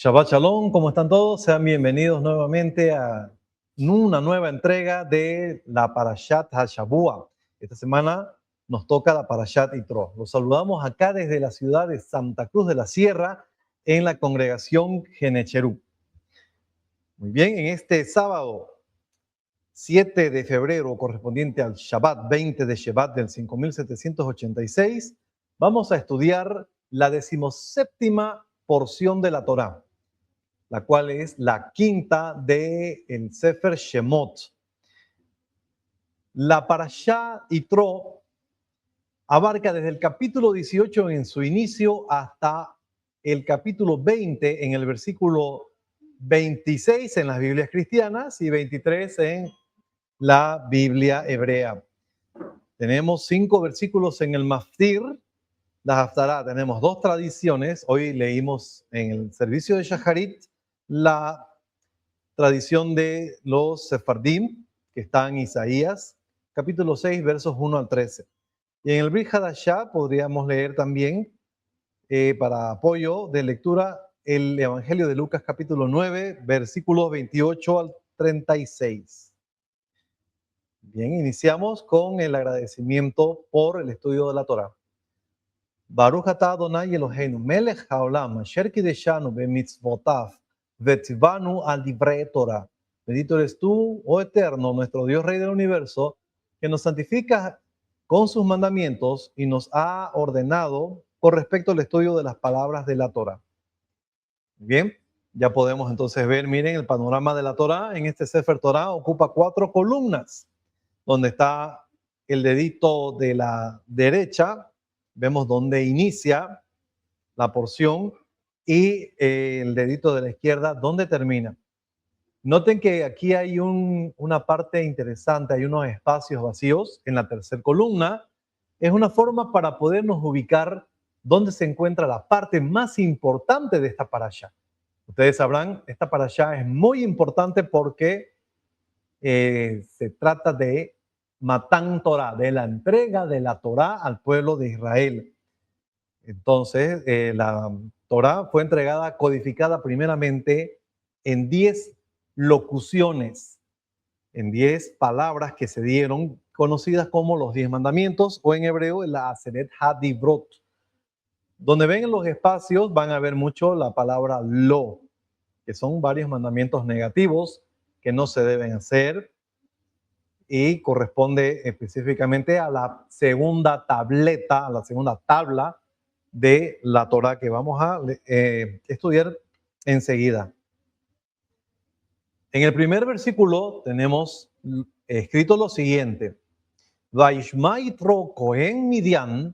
Shabbat Shalom, ¿cómo están todos? Sean bienvenidos nuevamente a una nueva entrega de la Parashat HaShavua. Esta semana nos toca la Parashat Yitro. Los saludamos acá desde la ciudad de Santa Cruz de la Sierra, en la congregación Genecherú. Muy bien, en este sábado 7 de febrero, correspondiente al Shabbat 20 de Shevat del 5786, vamos a estudiar la 17ª porción de la Torá, la cual es la quinta del Sefer Shemot. La Parashá Yitro abarca desde el capítulo 18 en su inicio hasta el capítulo 20 en el versículo 26 en las Biblias cristianas y 23 en la Biblia hebrea. Tenemos 5 versículos en el Maftir, la Haftará. Tenemos 2 tradiciones. Hoy leímos en el servicio de Shacharit la tradición de los Sefardim, que está en Isaías, capítulo 6, versos 1 al 13. Y en el Brit Hadashah podríamos leer también, para apoyo de lectura, el Evangelio de Lucas, capítulo 9, versículos 28 al 36. Bien, iniciamos con el agradecimiento por el estudio de la Torá. Baruch atah Adonai Eloheinu, melech haolam, asher kideshanu bemitzvotav, vetzivanu al divrei Torah. Bendito eres tú, oh Eterno, nuestro Dios Rey del Universo, que nos santifica con sus mandamientos y nos ha ordenado con respecto al estudio de las palabras de la Torah. Bien, ya podemos entonces ver, miren, el panorama de la Torah. En este Sefer Torah ocupa 4 columnas, donde está el dedito de la derecha, vemos dónde inicia la porción, y el dedito de la izquierda dónde termina. Noten que aquí hay una parte interesante, hay unos espacios vacíos en la tercera columna. Es una forma para podernos ubicar dónde se encuentra la parte más importante de esta parashá. Ustedes sabrán, esta parashá es muy importante porque se trata de Matán Torah, de la entrega de la Torah al pueblo de Israel. Entonces, la Torah fue entregada, codificada primeramente en 10 locuciones, en 10 palabras que se dieron, conocidas como los 10 mandamientos, o en hebreo la Aseret HaDivrot. Donde ven los espacios van a ver mucho la palabra lo, que son varios mandamientos negativos que no se deben hacer, y corresponde específicamente a la segunda tableta, a la segunda tabla de la Torah, que vamos a estudiar enseguida. En el primer versículo tenemos escrito lo siguiente: Vayishma Yitro Kohen Midian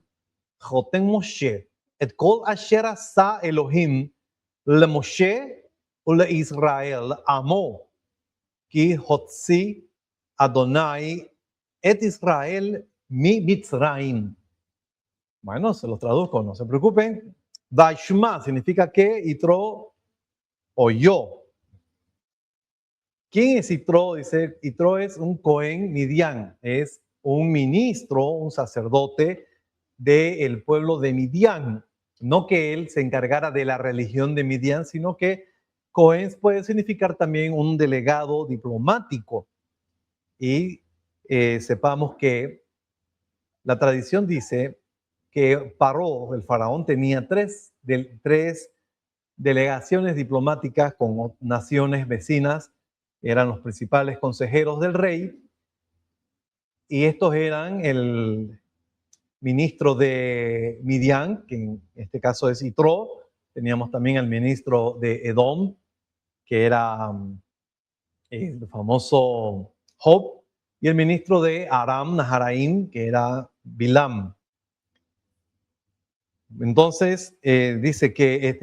Joten Moshe et kol asher asa Elohim leMoshe uleIsrael amo ki hotzi Adonai et Israel mi Mitzrayim. Bueno, se los traduzco, no se preocupen. Vayishma significa que Yitro oyó. ¿Quién es Yitro? Dice, Yitro es un Cohen Midian, es un ministro, un sacerdote del pueblo de Midian. No que él se encargara de la religión de Midian, sino que Cohen puede significar también un delegado diplomático. Y sepamos que la tradición dice que Paró, el faraón, tenía tres delegaciones diplomáticas con naciones vecinas. Eran los principales consejeros del rey, y estos eran el ministro de Midian, que en este caso es Yitro. Teníamos también al ministro de Edom, que era el famoso Job, y el ministro de Aram Naharaim, que era Bilam. Entonces, dice que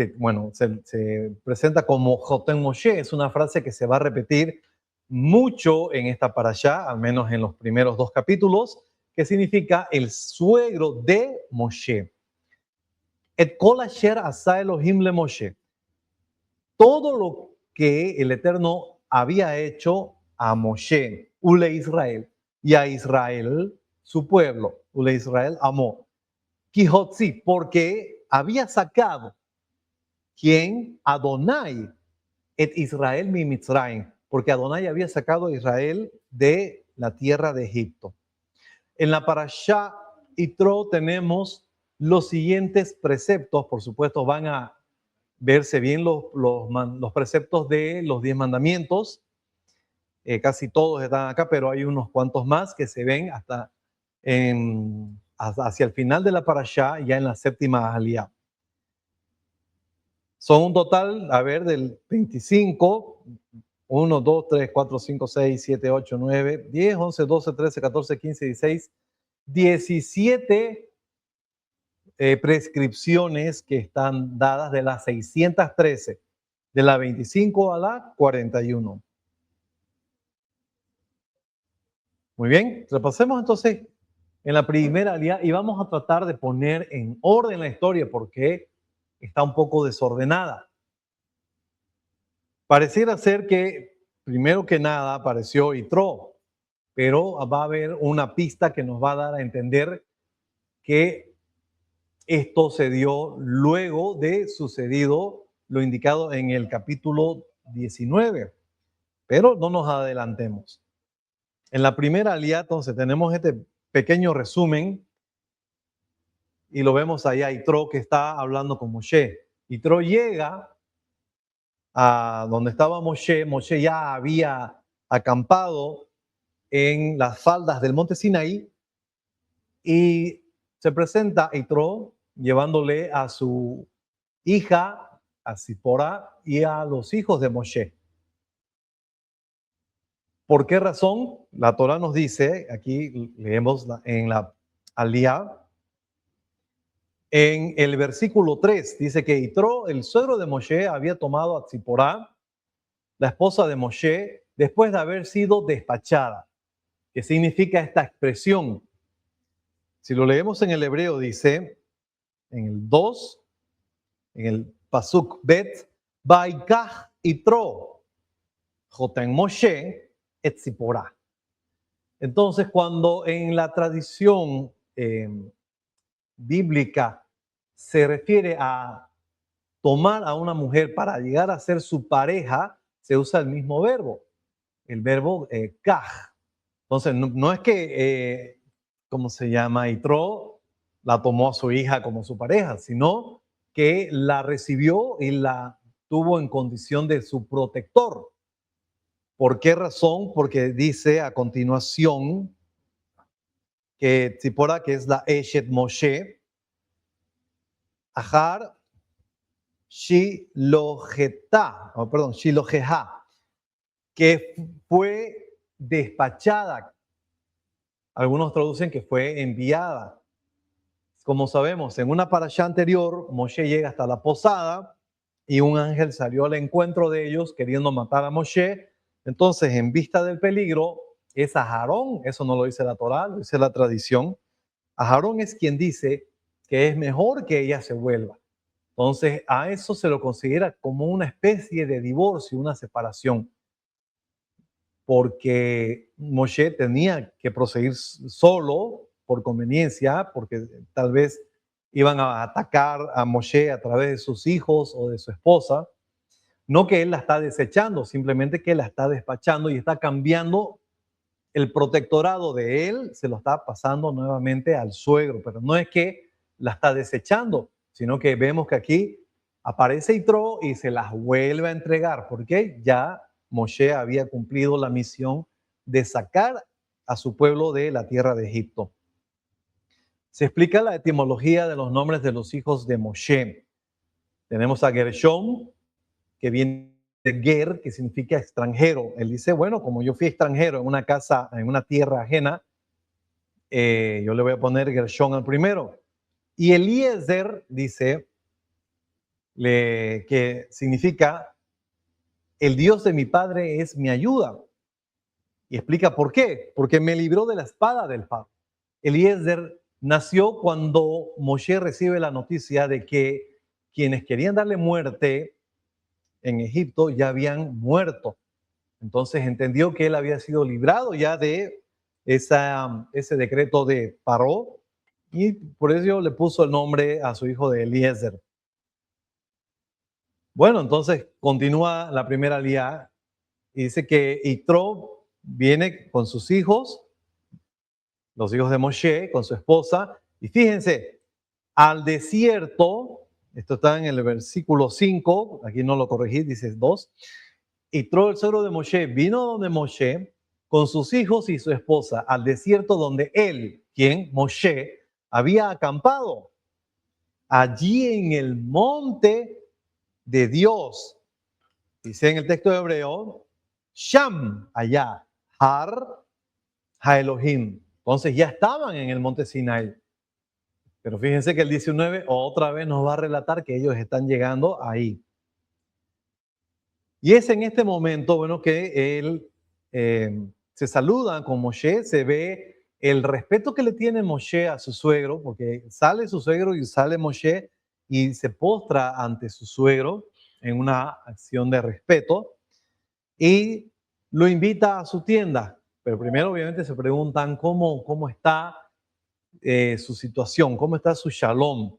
se presenta como Joten Moshe. Es una frase que se va a repetir mucho en esta parashá, al menos en los primeros 2 capítulos, que significa el suegro de Moshe. Et kol asher asa Elohim le Moshe. Todo lo que el Eterno había hecho a Moshe, ule Israel, y a Israel, su pueblo, ule Israel amó. Quijotzi, porque había sacado quien Adonai et Israel mi Mitzrayim, porque Adonai había sacado a Israel de la tierra de Egipto. En la parashá Yitro tenemos los siguientes preceptos, por supuesto van a verse bien los preceptos de los 10 mandamientos. Casi todos están acá, pero hay unos cuantos más que se ven hasta hacia el final de la parashá, ya en la séptima aliyá. Son un total, a ver, del 25, 1, 2, 3, 4, 5, 6, 7, 8, 9, 10, 11, 12, 13, 14, 15, 16, 17 prescripciones que están dadas de las 613, de la 25 a la 41. Muy bien, repasemos entonces en la primera aliyá y vamos a tratar de poner en orden la historia porque está un poco desordenada. Pareciera ser que, primero que nada, apareció Yitro, pero va a haber una pista que nos va a dar a entender que esto se dio luego de sucedido lo indicado en el capítulo 19, pero no nos adelantemos. En la primera aliyá, entonces, tenemos este pequeño resumen y lo vemos allá, Yitro que está hablando con Moshe. Yitro llega a donde estaba Moshe. Moshe ya había acampado en las faldas del monte Sinaí y se presenta Yitro llevándole a su hija, a Zipora, y a los hijos de Moshe. ¿Por qué razón? La Torah nos dice, aquí leemos en la aliyá, en el versículo 3, dice que Yitro, el suegro de Moshe, había tomado a Zipora, la esposa de Moshe, después de haber sido despachada. ¿Qué significa esta expresión? Si lo leemos en el hebreo, dice, en el 2, en el pasuk bet, Baikach Yitro, Joten Moshe, et Zipora. Entonces, cuando en la tradición bíblica se refiere a tomar a una mujer para llegar a ser su pareja, se usa el mismo verbo, el verbo kaj. Entonces, no es que, ¿cómo se llama? Yitro la tomó a su hija como su pareja, sino que la recibió y la tuvo en condición de su protector. ¿Por qué razón? Porque dice a continuación que Tzipora, que es la Eshet Moshe, Ahar Shiloheta, Shiloheja, que fue despachada. Algunos traducen que fue enviada. Como sabemos, en una parashá anterior, Moshe llega hasta la posada y un ángel salió al encuentro de ellos queriendo matar a Moshe. Entonces, en vista del peligro, es Aarón, eso no lo dice la Torá, lo dice la tradición. Aarón es quien dice que es mejor que ella se vuelva. Entonces, a eso se lo considera como una especie de divorcio, una separación, porque Moshe tenía que proseguir solo por conveniencia, porque tal vez iban a atacar a Moshe a través de sus hijos o de su esposa. No que él la está desechando, simplemente que la está despachando y está cambiando el protectorado de él, se lo está pasando nuevamente al suegro, pero no es que la está desechando, sino que vemos que aquí aparece Yitro y se las vuelve a entregar, porque ya Moshe había cumplido la misión de sacar a su pueblo de la tierra de Egipto. Se explica la etimología de los nombres de los hijos de Moshe. Tenemos a Gershom, que viene de Ger, que significa extranjero. Él dice, bueno, como yo fui extranjero en una casa, en una tierra ajena, yo le voy a poner Gershom al primero. Y Eliezer dice, que significa, el Dios de mi padre es mi ayuda. Y explica por qué. Porque me libró de la espada del Faraón. Eliezer nació cuando Moshe recibe la noticia de que quienes querían darle muerte en Egipto ya habían muerto. Entonces entendió que él había sido librado ya de ese decreto de Paró y por eso le puso el nombre a su hijo de Eliezer. Bueno, entonces continúa la primera aliyá y dice que Yitro viene con sus hijos, los hijos de Moshe, con su esposa, y fíjense, al desierto, esto está en el versículo 5, aquí no lo corregí, dice 2, Yitro, el suegro de Moshe, vino donde Moshe con sus hijos y su esposa al desierto donde él, quien, Moshe, había acampado, allí en el monte de Dios. Dice en el texto de Hebreo, Sham, allá, Har HaElohim. Entonces ya estaban en el monte Sinai. Pero fíjense que el 19 otra vez nos va a relatar que ellos están llegando ahí. Y es en este momento, bueno, que él se saluda con Moshe, se ve el respeto que le tiene Moshe a su suegro, porque sale su suegro y sale Moshe y se postra ante su suegro en una acción de respeto y lo invita a su tienda. Pero primero obviamente se preguntan cómo está su situación, cómo está su shalom.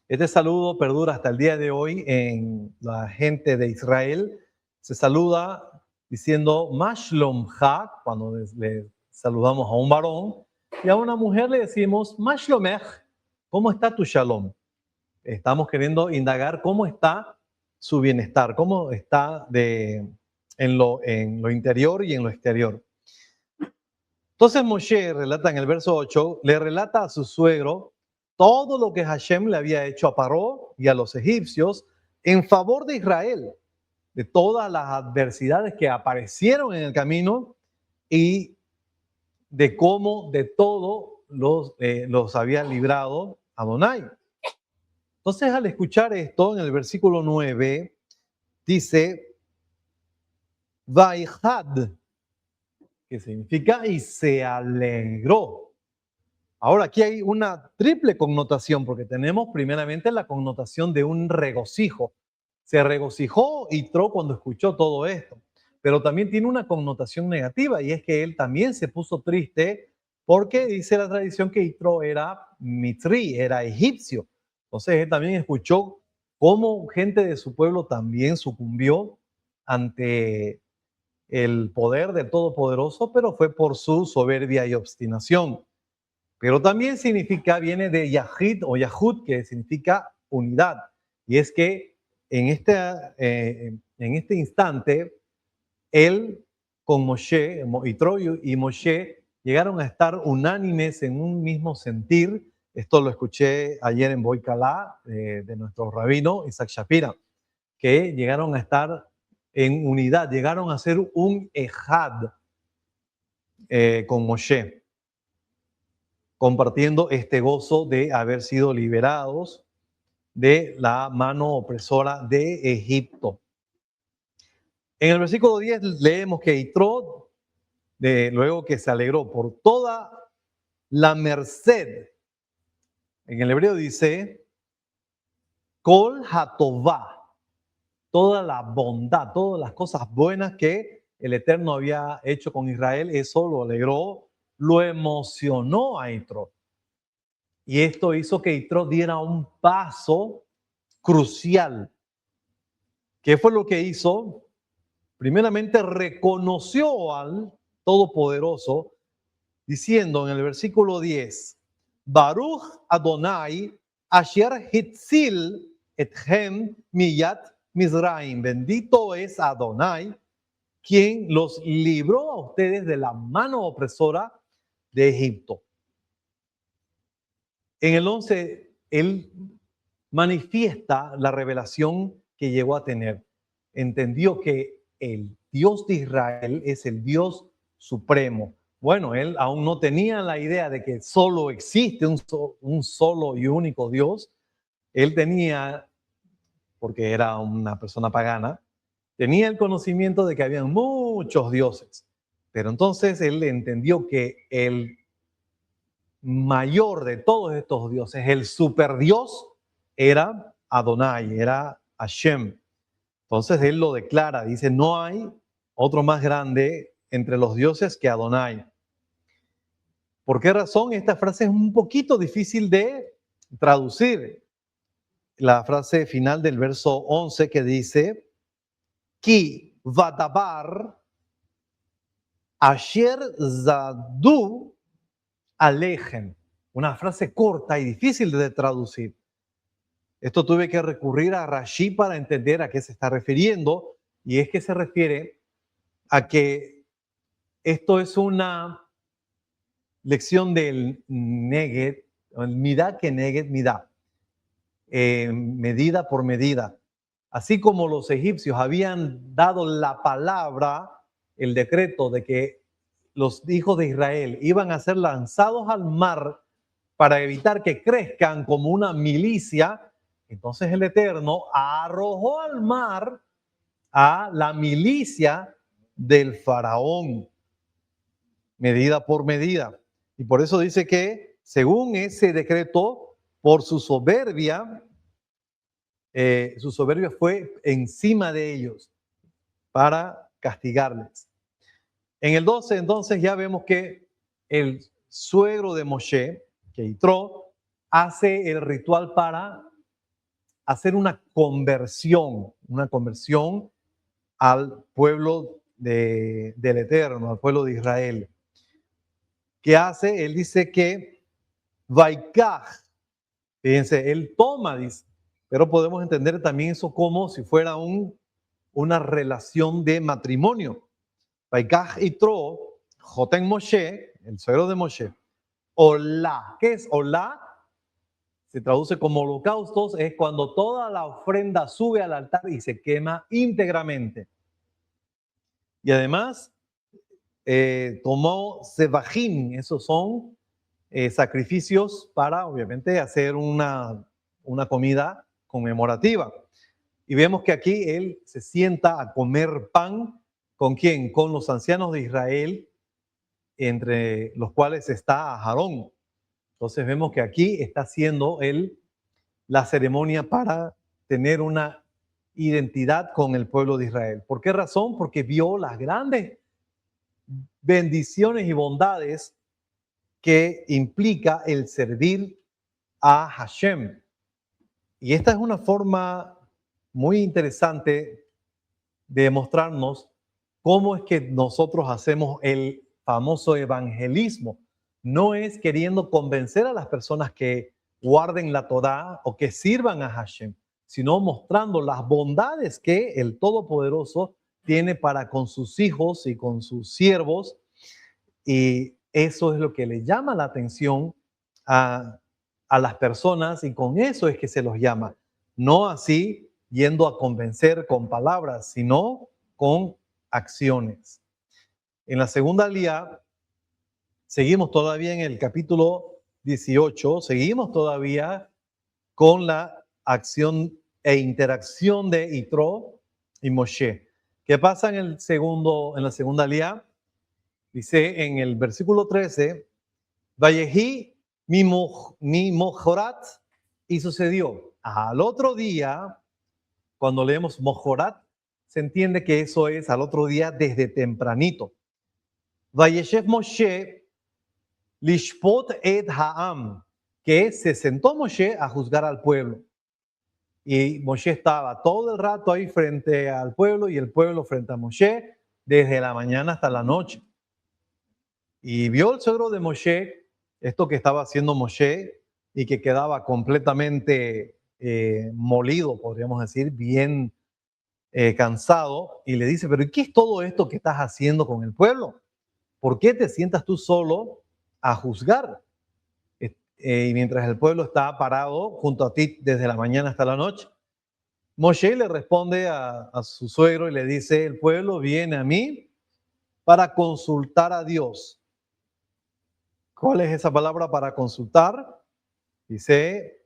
Este saludo perdura hasta el día de hoy en la gente de Israel. Se saluda diciendo Mashlom Ha, cuando le saludamos a un varón, y a una mujer le decimos Mashlomech, ¿cómo está tu shalom? Estamos queriendo indagar cómo está su bienestar, cómo está en lo interior y en lo exterior. Entonces Moshe relata en el verso 8, le relata a su suegro todo lo que Hashem le había hecho a Paró y a los egipcios en favor de Israel, de todas las adversidades que aparecieron en el camino y de cómo de todo los había librado Adonai. Entonces al escuchar esto, en el versículo 9, dice, Vaihad, que significa y se alegró. Ahora, aquí hay una triple connotación, porque tenemos primeramente la connotación de un regocijo. Se regocijó Yitro cuando escuchó todo esto, pero también tiene una connotación negativa, y es que él también se puso triste porque dice la tradición que Yitro era mitri, era egipcio. Entonces él también escuchó cómo gente de su pueblo también sucumbió ante el poder del Todopoderoso, pero fue por su soberbia y obstinación. Pero también significa, viene de Yahid o Yahud, que significa unidad. Y es que en este instante, él con Moshe, Yitro y Moshe, llegaron a estar unánimes en un mismo sentir. Esto lo escuché ayer en Boicalá, de nuestro rabino Isaac Shapira, que llegaron a estar en unidad, llegaron a ser un ejad con Moshe, compartiendo este gozo de haber sido liberados de la mano opresora de Egipto. En el versículo 10 leemos que Yitro, luego que se alegró por toda la merced, en el hebreo dice, Kol hatová, toda la bondad, todas las cosas buenas que el Eterno había hecho con Israel, eso lo alegró, lo emocionó a Yitro. Y esto hizo que Yitro diera un paso crucial. ¿Qué fue lo que hizo? Primeramente reconoció al Todopoderoso, diciendo en el versículo 10, Baruch Adonai asher hitzil etchem miyat Mizraim. Bendito es Adonai, quien los libró a ustedes de la mano opresora de Egipto. En el 11, él manifiesta la revelación que llegó a tener. Entendió que el Dios de Israel es el Dios supremo. Bueno, él aún no tenía la idea de que solo existe un solo y único Dios. Él tenía, porque era una persona pagana, tenía el conocimiento de que había muchos dioses. Pero entonces él entendió que el mayor de todos estos dioses, el superdios, era Adonai, era Hashem. Entonces él lo declara, dice, no hay otro más grande entre los dioses que Adonai. ¿Por qué razón? Esta frase es un poquito difícil de traducir. la frase final del verso 11 que dice, Ki vadabar asher zadu alejem. Una frase corta y difícil de traducir. Esto tuve que recurrir a Rashi para entender a qué se está refiriendo, y es que se refiere a que esto es una lección del neged, el midá que neged midá, medida por medida. Así como los egipcios habían dado la palabra, el decreto de que los hijos de Israel iban a ser lanzados al mar para evitar que crezcan como una milicia, entonces el Eterno arrojó al mar a la milicia del faraón, medida por medida. Y por eso dice que, según ese decreto, por su soberbia fue encima de ellos para castigarles. En el 12, entonces, ya vemos que el suegro de Moshe, que Yitro, hace el ritual para hacer una conversión al pueblo del Eterno, al pueblo de Israel. ¿Qué hace? Él dice que Vaikaj, fíjense, él toma, dice, pero podemos entender también eso como si fuera una relación de matrimonio. Vaikaj Yitro, Joten Moshe, el suegro de Moshe, Olá. ¿Qué es Olá? Se traduce como holocaustos, es cuando toda la ofrenda sube al altar y se quema íntegramente. Y además tomó Sebajim, esos son sacrificios para, obviamente, hacer una comida conmemorativa. Y vemos que aquí él se sienta a comer pan, ¿con quién? Con los ancianos de Israel, entre los cuales está Aarón. Entonces vemos que aquí está haciendo él la ceremonia para tener una identidad con el pueblo de Israel. ¿Por qué razón? Porque vio las grandes bendiciones y bondades que implica el servir a Hashem. Y esta es una forma muy interesante de mostrarnos cómo es que nosotros hacemos el famoso evangelismo. No es queriendo convencer a las personas que guarden la Torá o que sirvan a Hashem, sino mostrando las bondades que el Todopoderoso tiene para con sus hijos y con sus siervos. Y eso es lo que le llama la atención a las personas, y con eso es que se los llama. No así yendo a convencer con palabras, sino con acciones. En la segunda aliyá, seguimos todavía en el capítulo 18, seguimos todavía con la acción e interacción de Yitro y Moshe. ¿Qué pasa en la segunda aliyá? Dice en el versículo 13, Vayehi mi mojorat, y sucedió. Al otro día, cuando leemos mojorat, se entiende que eso es al otro día desde tempranito. Vayeshev Moshe lishpot et ha'am, que se sentó Moshe a juzgar al pueblo. Y Moshe estaba todo el rato ahí frente al pueblo y el pueblo frente a Moshe desde la mañana hasta la noche. Y vio el suegro de Moshe esto que estaba haciendo Moshe y que quedaba completamente molido, podríamos decir, bien cansado, y le dice, pero ¿qué es todo esto que estás haciendo con el pueblo? ¿Por qué te sientas tú solo a juzgar? Y mientras el pueblo está parado junto a ti desde la mañana hasta la noche. Moshe le responde a su suegro y le dice, el pueblo viene a mí para consultar a Dios. ¿Cuál es esa palabra para consultar? Dice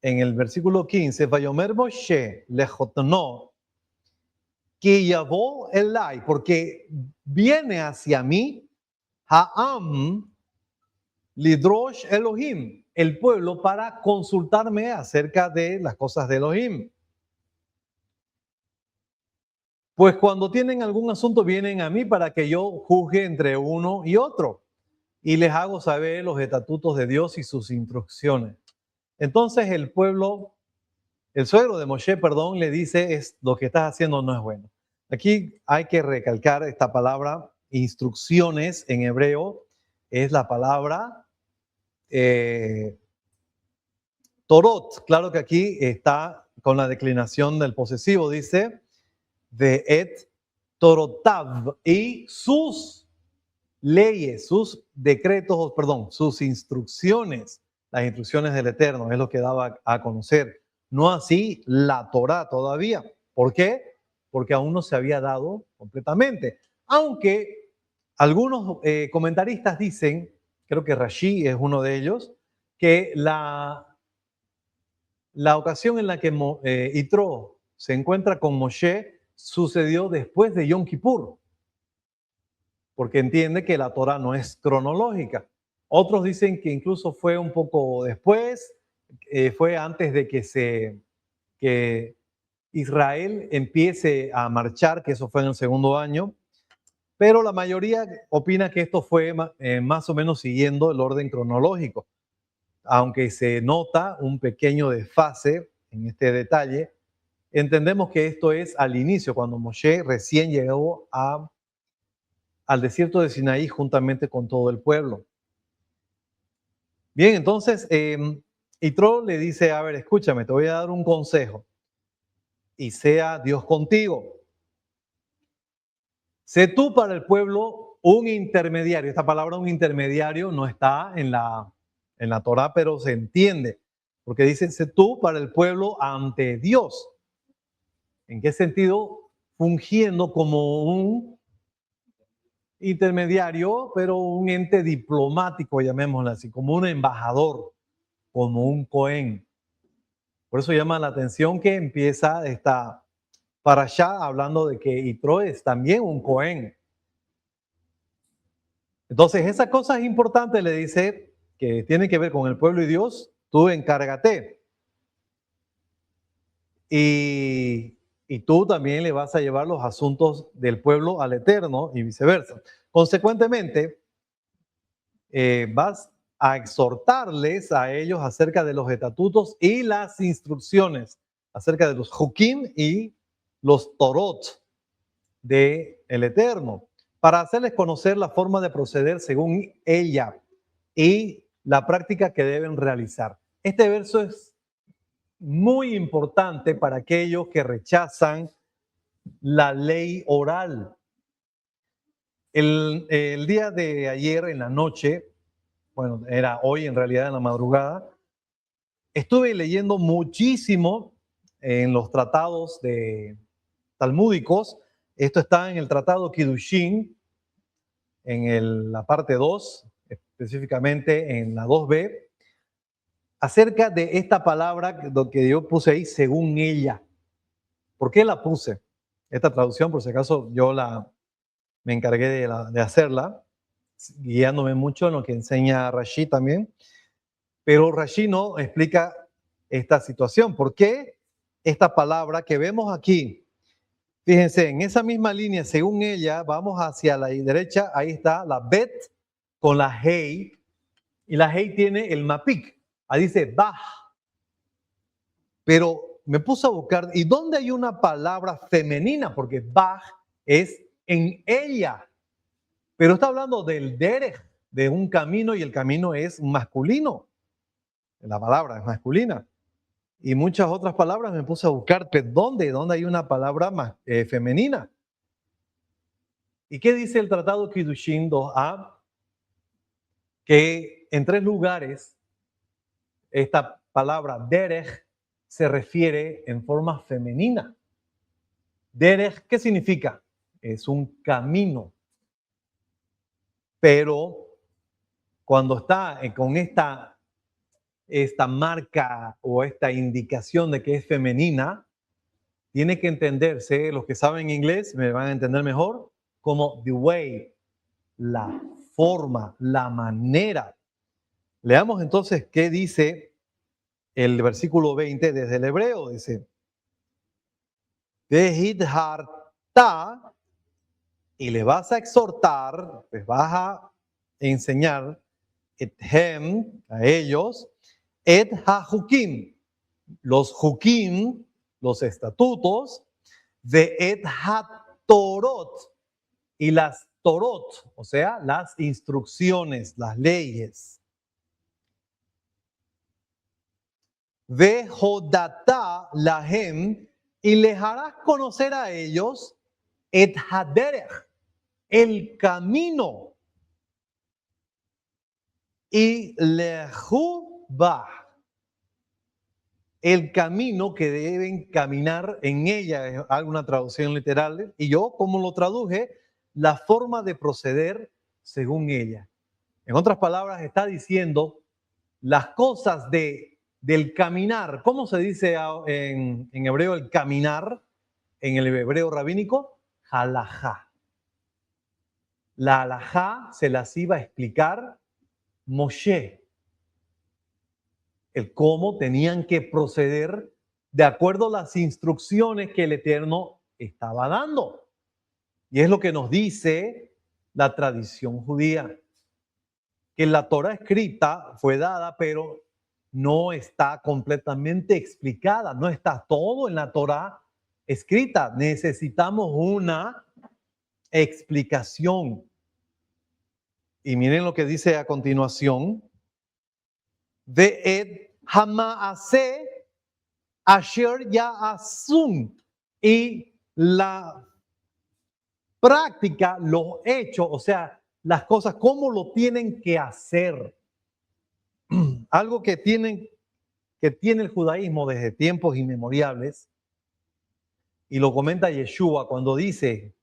en el versículo 15, Vayomer Moshe lejotno, que yavó elai, porque viene hacia mí, Ha'am lidrosh Elohim, el pueblo, para consultarme acerca de las cosas de Elohim. Pues cuando tienen algún asunto vienen a mí para que yo juzgue entre uno y otro y les hago saber los estatutos de Dios y sus instrucciones. Entonces el pueblo el suegro de Moshe, perdón, le dice, lo que estás haciendo no es bueno. Aquí hay que recalcar esta palabra, instrucciones en hebreo, es la palabra Torot. Claro que aquí está con la declinación del posesivo, dice, de et Torotav, y sus leyes, sus decretos, perdón, sus instrucciones, las instrucciones del Eterno, es lo que daba a conocer. No así la Torá todavía. ¿Por qué? Porque aún no se había dado completamente. Aunque algunos comentaristas dicen, creo que Rashi es uno de ellos, que la ocasión en la que Yitro se encuentra con Moshe sucedió después de Yom Kippur, porque entiende que la Torah no es cronológica. Otros dicen que incluso fue un poco después, fue antes de que Israel empiece a marchar, que eso fue en el segundo año, pero la mayoría opina que esto fue más o menos siguiendo el orden cronológico, aunque se nota un pequeño desfase en este detalle. Entendemos que esto es al inicio, cuando Moshe recién llegó al desierto de Sinaí juntamente con todo el pueblo. Bien, entonces Yitro le dice, a ver, escúchame, te voy a dar un consejo y sea Dios contigo. Sé tú para el pueblo un intermediario. Esta palabra un intermediario no está en la Torá, pero se entiende, porque dice, sé tú para el pueblo ante Dios. ¿En qué sentido? Fungiendo como un intermediario, pero un ente diplomático, llamémoslo así, como un embajador, como un Cohen. Por eso llama la atención que empieza esta parashá hablando de que Yitro es también un Cohen. Entonces, esa cosa es importante, le dice, que tiene que ver con el pueblo y Dios, tú encárgate. Y tú también le vas a llevar los asuntos del pueblo al Eterno y viceversa. Consecuentemente, vas a exhortarles a ellos acerca de los estatutos y las instrucciones, acerca de los hukim y los torot del Eterno, para hacerles conocer la forma de proceder según ella y la práctica que deben realizar. Este verso es muy importante para aquellos que rechazan la ley oral. El día de ayer en la noche, bueno, era hoy en realidad en la madrugada, estuve leyendo muchísimo en los tratados talmúdicos. Esto está en el tratado Kiddushin, en la parte 2, específicamente en la 2b, acerca de esta palabra que yo puse ahí, según ella. ¿Por qué la puse? Esta traducción, por si acaso, me encargué de hacerla, guiándome mucho en lo que enseña Rashi también. Pero Rashi no explica esta situación. ¿Por qué esta palabra que vemos aquí? Fíjense, en esa misma línea, según ella, vamos hacia la derecha, ahí está la bet con la hei, y la hei tiene el mapik, ahí dice bah. Pero me puse a buscar, ¿y dónde hay una palabra femenina? Porque bah es en ella, pero está hablando del derech, de un camino, y el camino es masculino. La palabra es masculina. Y muchas otras palabras me puse a buscar, ¿dónde hay una palabra más femenina? ¿Y qué dice el Tratado Kiddushin 2a? Que en 3 lugares esta palabra derech se refiere en forma femenina. Derech, ¿qué significa? Es un camino. Pero cuando está con esta marca o esta indicación de que es femenina, tiene que entenderse, los que saben inglés me van a entender mejor, como the way, la forma, la manera. Leamos entonces qué dice el versículo 20 desde el hebreo. Dice, Vehidharta, y le vas a exhortar, les vas a enseñar, ethem, a ellos, et hajukim, los Jukim, los estatutos, de et ha-torot, y las torot, o sea, las instrucciones, las leyes. Ve hodata lahem, y les harás conocer a ellos et haderech, el camino, y lehu bah, el camino que deben caminar en ella, es alguna traducción literal, y yo, como lo traduje, la forma de proceder según ella. En otras palabras, está diciendo las cosas del caminar. ¿Cómo se dice en hebreo el caminar? En el hebreo rabínico, halajá. La halajá se las iba a explicar Moshe, el cómo tenían que proceder de acuerdo a las instrucciones que el Eterno estaba dando. Y es lo que nos dice la tradición judía, que la Torah escrita fue dada, pero no está completamente explicada, no está todo en la Torah escrita. Necesitamos una explicación. Y miren lo que dice a continuación. Ve'ed hamaase asher ya'asun, y la práctica, los hechos, o sea, las cosas, cómo lo tienen que hacer. Algo que tiene el judaísmo desde tiempos inmemoriales, y lo comenta Yeshua cuando dice,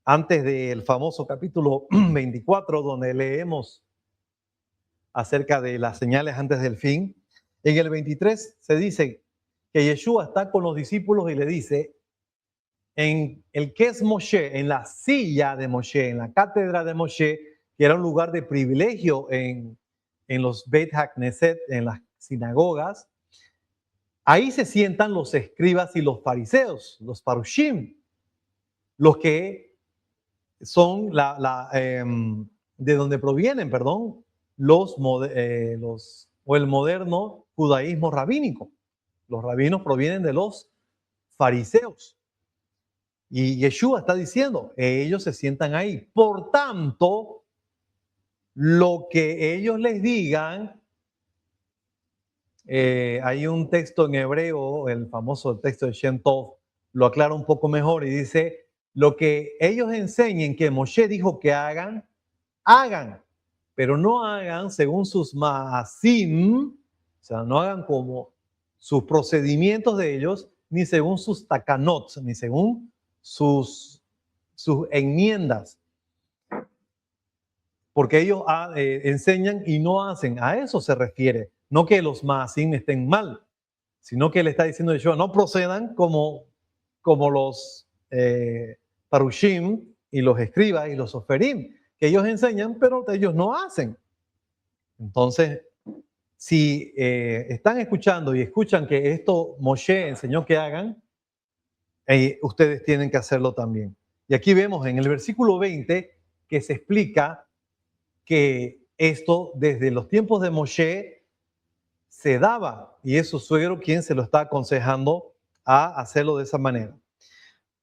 antes del famoso capítulo 24, donde leemos acerca de las señales antes del fin, en el 23 se dice que Yeshua está con los discípulos y le dice, en el que es Moshe, en la silla de Moshe, en la cátedra de Moshe, que era un lugar de privilegio en los Beit HaKnesset, en las sinagogas, ahí se sientan los escribas y los fariseos, los parushim, los que son de donde provienen, perdón, o el moderno judaísmo rabínico. Los rabinos provienen de los fariseos. Y Yeshua está diciendo, ellos se sientan ahí. Por tanto, lo que ellos les digan, hay un texto en hebreo, el famoso texto de Shem Tov, lo aclara un poco mejor y dice, lo que ellos enseñen que Moshe dijo que hagan, hagan, pero no hagan según sus maasim, o sea, no hagan como sus procedimientos de ellos, ni según sus takanot, ni según sus enmiendas, porque ellos enseñan y no hacen. A eso se refiere, no que los maasim estén mal, sino que le está diciendo a Yeshua, no procedan como los parushim y los escribas y los oferim, que ellos enseñan, pero ellos no hacen. Entonces, si están escuchando y escuchan que esto Moshe enseñó que hagan, ustedes tienen que hacerlo también. Y aquí vemos en el versículo 20 que se explica que esto desde los tiempos de Moshe se daba, y es su suegro quien se lo está aconsejando a hacerlo de esa manera.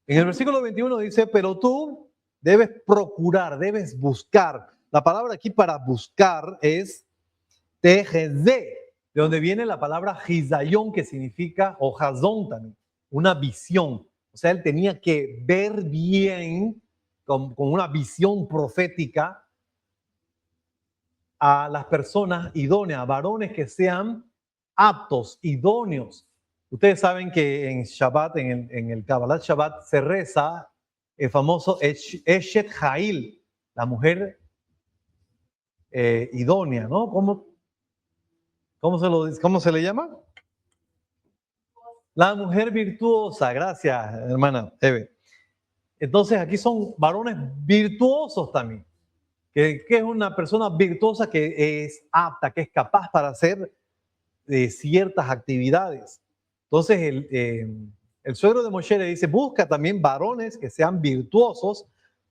En el versículo 21 dice, pero tú debes procurar, debes buscar. La palabra aquí para buscar es tejezé, de donde viene la palabra hizayón, que significa, o hazón también, una visión. O sea, él tenía que ver bien, con una visión profética, a las personas idóneas, varones que sean aptos, idóneos. Ustedes saben que en Shabbat, en el Kabbalat Shabbat, se reza el famoso Eshet Ha'il, la mujer idónea, ¿no? ¿Cómo se le llama? La mujer virtuosa. Gracias, hermana Eve. Entonces, aquí son varones virtuosos también. Que es una persona virtuosa que es apta, que es capaz para hacer ciertas actividades. Entonces, el suegro de Moshe le dice, busca también varones que sean virtuosos.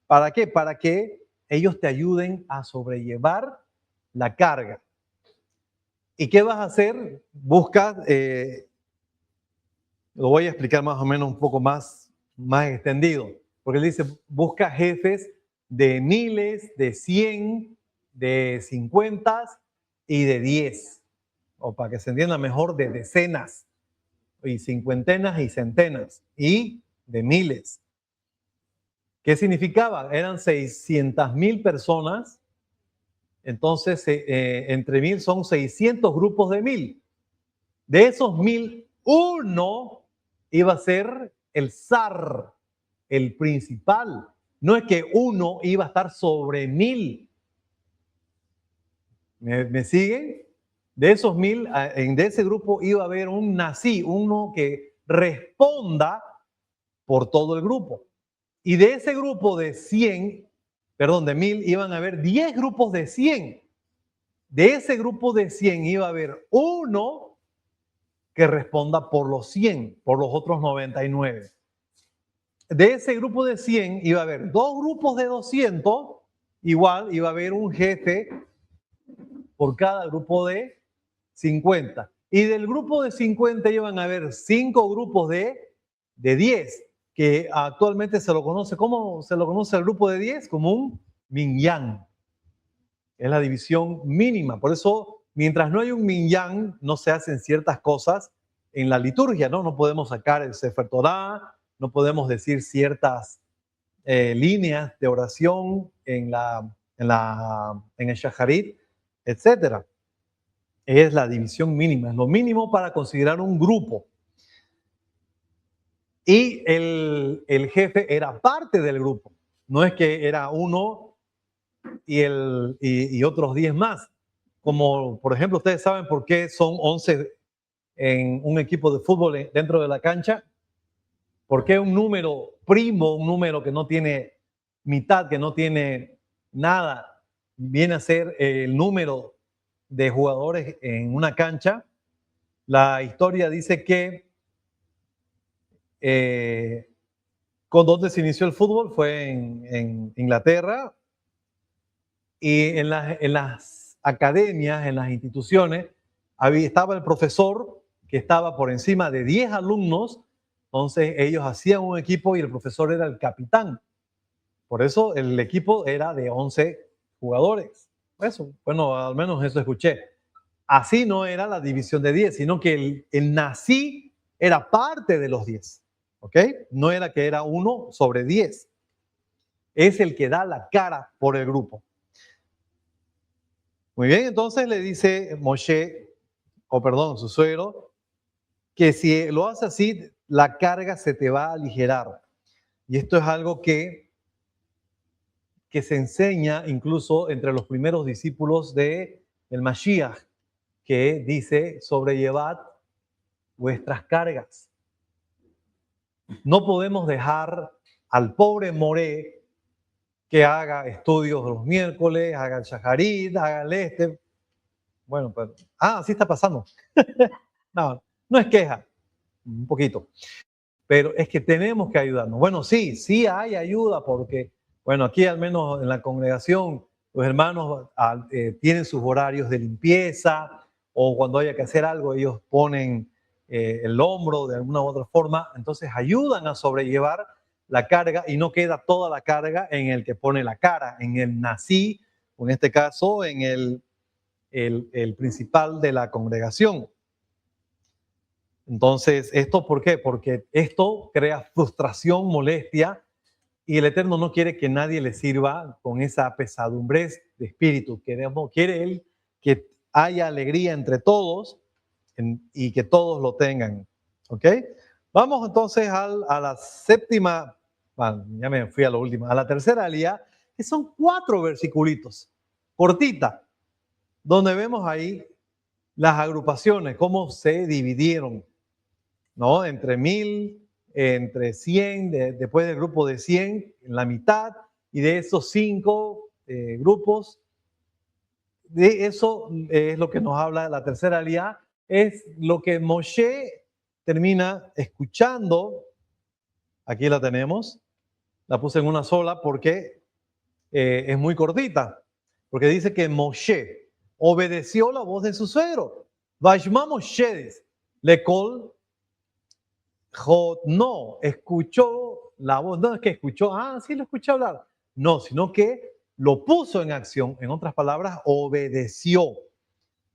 ¿Para qué? Para que ellos te ayuden a sobrellevar la carga. ¿Y qué vas a hacer? Busca Lo voy a explicar más o menos un poco más extendido, porque él dice, busca jefes de miles, de 100, de 50 y de 10, o para que se entienda mejor, de decenas, y cincuentenas y centenas, y de miles. ¿Qué significaba? Eran 600,000 personas, entonces entre 1000 son 600 grupos de 1000. De esos 1000, uno iba a ser el zar, el principal. No es que uno iba a estar sobre 1000. ¿Me siguen? De esos 1000, de ese grupo iba a haber un nací, uno que responda por todo el grupo. Y de ese grupo de 100, perdón, de 1000, iban a haber 10 grupos de 100. De ese grupo de 100 iba a haber uno que responda por los 100, por los otros 99. De ese grupo de 100 iba a haber dos grupos de 200, igual iba a haber un jefe por cada grupo de 50. Y del grupo de 50 iban a haber 5 grupos de 10, que actualmente se lo conoce, ¿cómo se lo conoce al grupo de 10? Como un minyan. Es la división mínima. Por eso, mientras no hay un minyan, no se hacen ciertas cosas en la liturgia, ¿no? No podemos sacar el Sefer Torah, no podemos decir ciertas líneas de oración en el Shacharit, etcétera. Es la división mínima, es lo mínimo para considerar un grupo. Y el jefe era parte del grupo, no es que era uno y otros 10 más. Como por ejemplo, ustedes saben por qué son 11 en un equipo de fútbol dentro de la cancha. ¿Por qué un número primo, un número que no tiene mitad, que no tiene nada, viene a ser el número de jugadores en una cancha? La historia dice que con donde se inició el fútbol fue en Inglaterra, y en las academias, en las instituciones, estaba el profesor que estaba por encima de 10 alumnos, entonces ellos hacían un equipo y el profesor era el capitán. Por eso el equipo era de 11 jugadores. Eso, bueno, al menos eso escuché. Así no era la división de 10, sino que el nací era parte de los 10. ¿Ok? No era que era 1 sobre 10. Es el que da la cara por el grupo. Muy bien, entonces le dice Moshe, su suegro, que si lo hace así, la carga se te va a aligerar. Y esto es algo que se enseña incluso entre los primeros discípulos de el Mashiach, que dice, sobrellevad vuestras cargas. No podemos dejar al pobre Moré que haga estudios los miércoles, haga el Shacharit, haga el Bueno, pues, sí está pasando. No, no es queja, un poquito. Pero es que tenemos que ayudarnos. Bueno, sí hay ayuda porque, bueno, aquí al menos en la congregación, los hermanos tienen sus horarios de limpieza, o cuando haya que hacer algo, ellos ponen el hombro de alguna u otra forma, entonces ayudan a sobrellevar la carga y no queda toda la carga en el que pone la cara, en el nací, o en este caso, en el principal de la congregación. Entonces, ¿esto por qué? Porque esto crea frustración, molestia, y el Eterno no quiere que nadie le sirva con esa pesadumbre de espíritu. Quiere Él que haya alegría entre todos y que todos lo tengan. ¿Ok? Vamos entonces a la séptima, bueno, ya me fui a la última, a la tercera alía, que son 4 versiculitos, cortita, donde vemos ahí las agrupaciones, cómo se dividieron, ¿no? Entre 1000, entre 100, después del grupo de 100, en la mitad, y de esos 5 grupos, de eso es lo que nos habla la tercera alía, es lo que Moshe termina escuchando. Aquí la tenemos, la puse en una sola porque es muy cortita, porque dice que Moshe obedeció la voz de su suegro. Vashma Moshe, Lekol no, escuchó la voz, no es que escuchó, sí lo escuché hablar, no, sino que lo puso en acción, en otras palabras, obedeció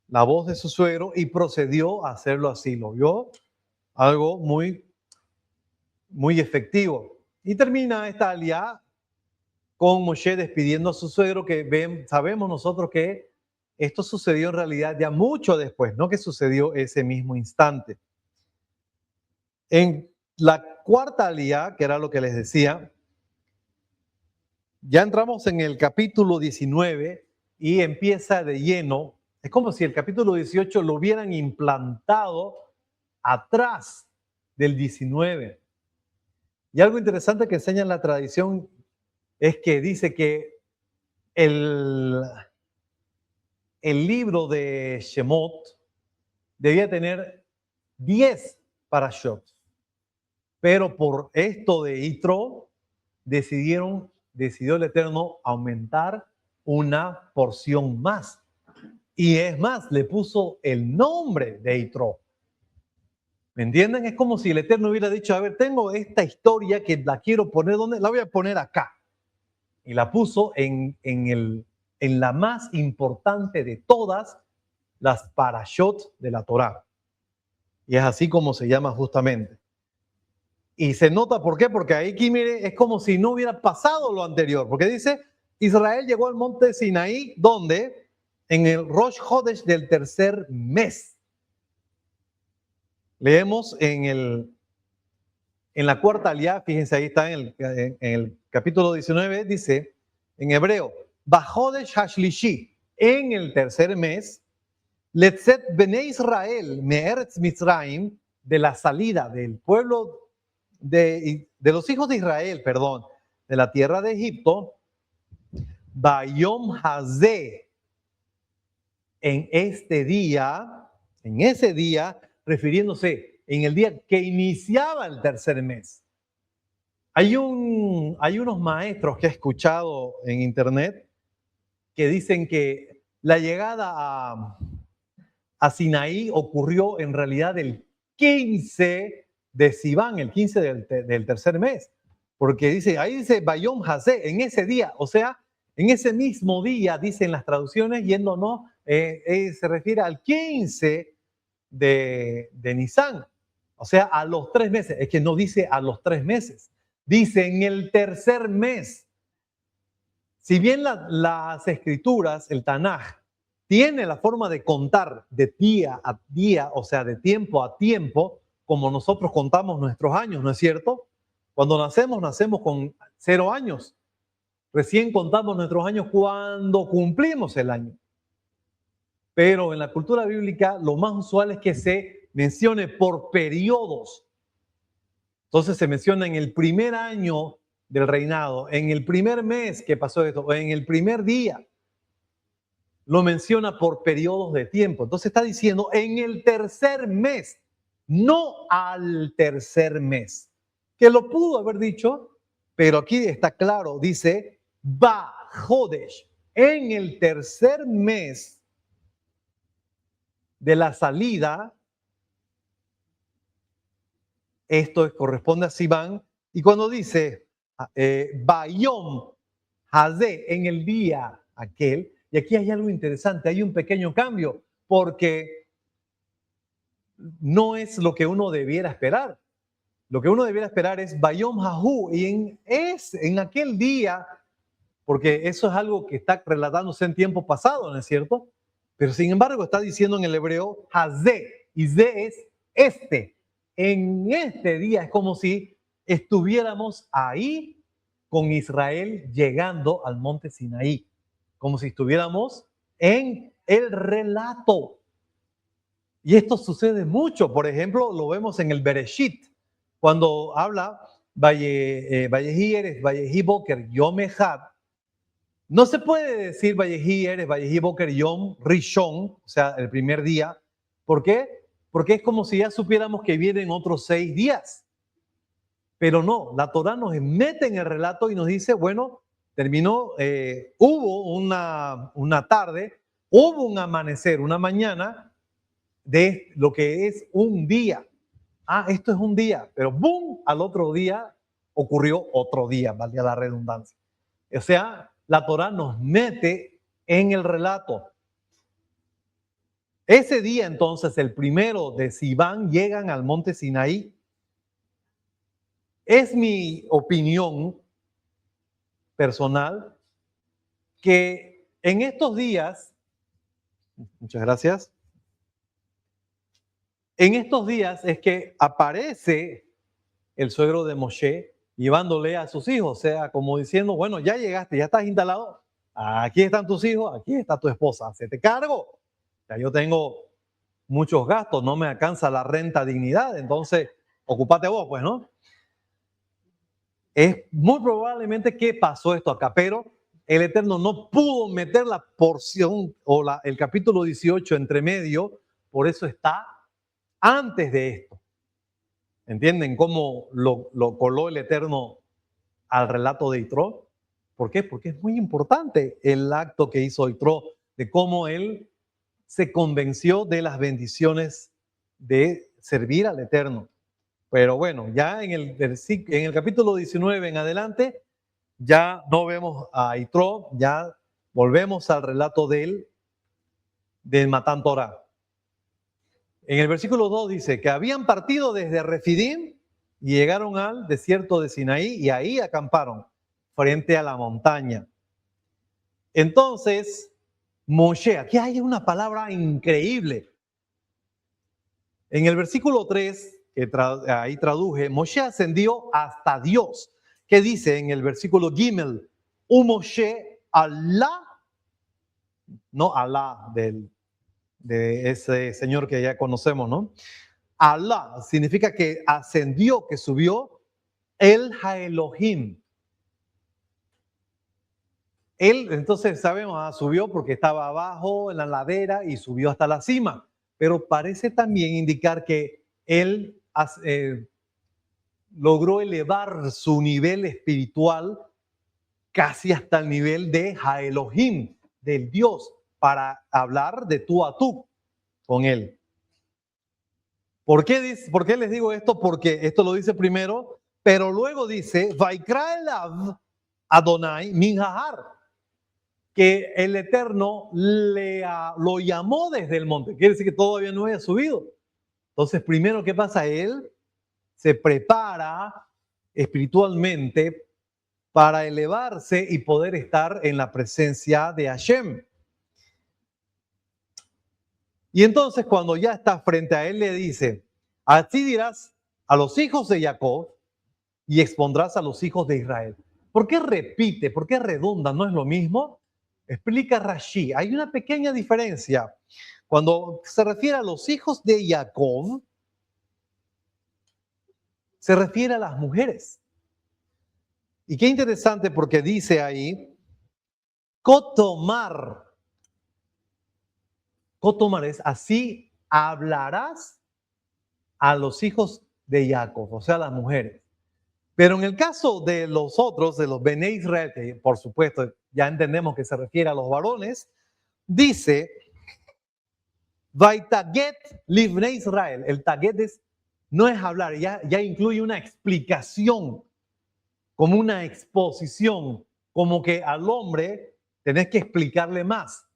la voz de su suegro y procedió a hacerlo así, lo vio algo muy, muy efectivo. Y termina esta alianza con Moshe despidiendo a su suegro, que sabemos nosotros que esto sucedió en realidad ya mucho después, no que sucedió ese mismo instante. En la cuarta alianza, que era lo que les decía, ya entramos en el capítulo 19 y empieza de lleno. Es como si el capítulo 18 lo hubieran implantado atrás del 19. Y algo interesante que enseña la tradición es que dice que el libro de Shemot debía tener 10 parashot, pero por esto de Yitro decidió el Eterno aumentar una porción más. Y es más, le puso el nombre de Yitro. ¿Me entienden? Es como si el Eterno hubiera dicho, a ver, tengo esta historia que la quiero poner, ¿dónde? La voy a poner acá. Y la puso en la más importante de todas las parashot de la Torá. Y es así como se llama justamente. Y se nota, ¿por qué? Porque aquí, mire, es como si no hubiera pasado lo anterior. Porque dice, Israel llegó al monte Sinaí, ¿dónde? En el Rosh Hodesh del tercer mes. Leemos en la cuarta aliá, fíjense, ahí está en el capítulo 19, dice, en hebreo, Bahodesh Hashlishi, en el tercer mes, Letzet Bene Israel, Me'eretz Mitzrayim, de la salida del pueblo de los hijos de Israel, perdón, de la tierra de Egipto, Bayom Hazé, en ese día, refiriéndose en el día que iniciaba el tercer mes. Hay unos maestros que he escuchado en internet que dicen que la llegada a Sinaí ocurrió en realidad el 15 de Sivan, el 15 del tercer mes, porque ahí dice Bayom Hazé, en ese día, o sea, en ese mismo día, dicen las traducciones, yéndonos, se refiere al 15 de Nisan, o sea, a los 3 meses, es que no dice a los 3 meses, dice en el tercer mes. Si bien las escrituras, el Tanaj, tiene la forma de contar de día a día, o sea, de tiempo a tiempo, como nosotros contamos nuestros años, ¿no es cierto? Cuando nacemos con 0 años. Recién contamos nuestros años cuando cumplimos el año. Pero en la cultura bíblica lo más usual es que se mencione por periodos. Entonces se menciona en el primer año del reinado, en el primer mes que pasó esto, en el primer día. Lo menciona por periodos de tiempo. Entonces está diciendo en el tercer mes, no al tercer mes. Que lo pudo haber dicho, pero aquí está claro, dice Bahodesh, en el tercer mes de la salida. Esto corresponde a Sivan. Y cuando dice Bayom Hazé, en el día aquel, y aquí hay algo interesante, hay un pequeño cambio, porque no es lo que uno debiera esperar. Lo que uno debiera esperar es Bayom Hahu, y en aquel día, porque eso es algo que está relatándose en tiempo pasado, ¿no es cierto? Pero sin embargo está diciendo en el hebreo Hazé, y Zé es este. En este día es como si estuviéramos ahí con Israel llegando al monte Sinaí, como si estuviéramos en el relato. Y esto sucede mucho. Por ejemplo, lo vemos en el Bereshit, cuando habla Vallejí eres, Vallejí Boker, Yom Echad. No se puede decir Vallejí eres, Vallejí Boker, Yom Rishon, o sea, el primer día. ¿Por qué? Porque es como si ya supiéramos que vienen otros 6 días. Pero no, la Torá nos mete en el relato y nos dice, bueno, terminó, hubo una tarde, hubo un amanecer, una mañana de lo que es un día. esto es un día, pero ¡boom! Al otro día ocurrió otro día, valía la redundancia. O sea, la Torá nos mete en el relato. Ese día entonces, el primero de Sivan, llegan al monte Sinaí. Es mi opinión personal que en estos días, muchas gracias, en estos días es que aparece el suegro de Moshe llevándole a sus hijos, o sea, como diciendo, bueno, ya llegaste, ya estás instalado, aquí están tus hijos, aquí está tu esposa, hacete cargo. Ya yo tengo muchos gastos, no me alcanza la renta dignidad, entonces ocúpate vos, pues, ¿no? Es muy probablemente que pasó esto acá, pero el Eterno no pudo meter la porción o el capítulo 18 entre medio, por eso está antes de esto. ¿Entienden cómo lo coló el Eterno al relato de Yitro? ¿Por qué? Porque es muy importante el acto que hizo Yitro, de cómo él se convenció de las bendiciones de servir al Eterno. Pero bueno, ya en el capítulo 19 en adelante, ya no vemos a Yitro, ya volvemos al relato del Matán Torah. En el versículo 2 dice que habían partido desde Refidim y llegaron al desierto de Sinaí y ahí acamparon frente a la montaña. Entonces, Moshe, aquí hay una palabra increíble. En el versículo 3, que ahí traduje, Moshe ascendió hasta Dios. ¿Qué dice en el versículo Gimel? Moshe Alá, no Alá de ese señor que ya conocemos, ¿no? Alá significa que ascendió, que subió, el Elohim. Él, entonces sabemos, subió porque estaba abajo en la ladera y subió hasta la cima. Pero parece también indicar que él logró elevar su nivel espiritual casi hasta el nivel de Elohim, del Dios, para hablar de tú a tú con él. ¿Por qué les digo esto? Porque esto lo dice primero, pero luego dice, Vaikra elav Adonai min hahar, que el Eterno lo llamó desde el monte. Quiere decir que todavía no había subido. Entonces, primero, ¿qué pasa? Él se prepara espiritualmente para elevarse y poder estar en la presencia de Hashem. Y entonces cuando ya está frente a él le dice, así dirás a los hijos de Jacob y expondrás a los hijos de Israel. ¿Por qué repite? ¿Por qué redunda? ¿No es lo mismo? Explica Rashi. Hay una pequeña diferencia. Cuando se refiere a los hijos de Jacob, se refiere a las mujeres. Y qué interesante porque dice ahí, Kotomar. Kotomar es así hablarás a los hijos de Jacob, o sea, las mujeres. Pero en el caso de los otros, de los Bene Israel, que por supuesto ya entendemos que se refiere a los varones, dice, Vaitaget livne Israel. El taget no es hablar, ya incluye una explicación, como una exposición, como que al hombre tenés que explicarle más.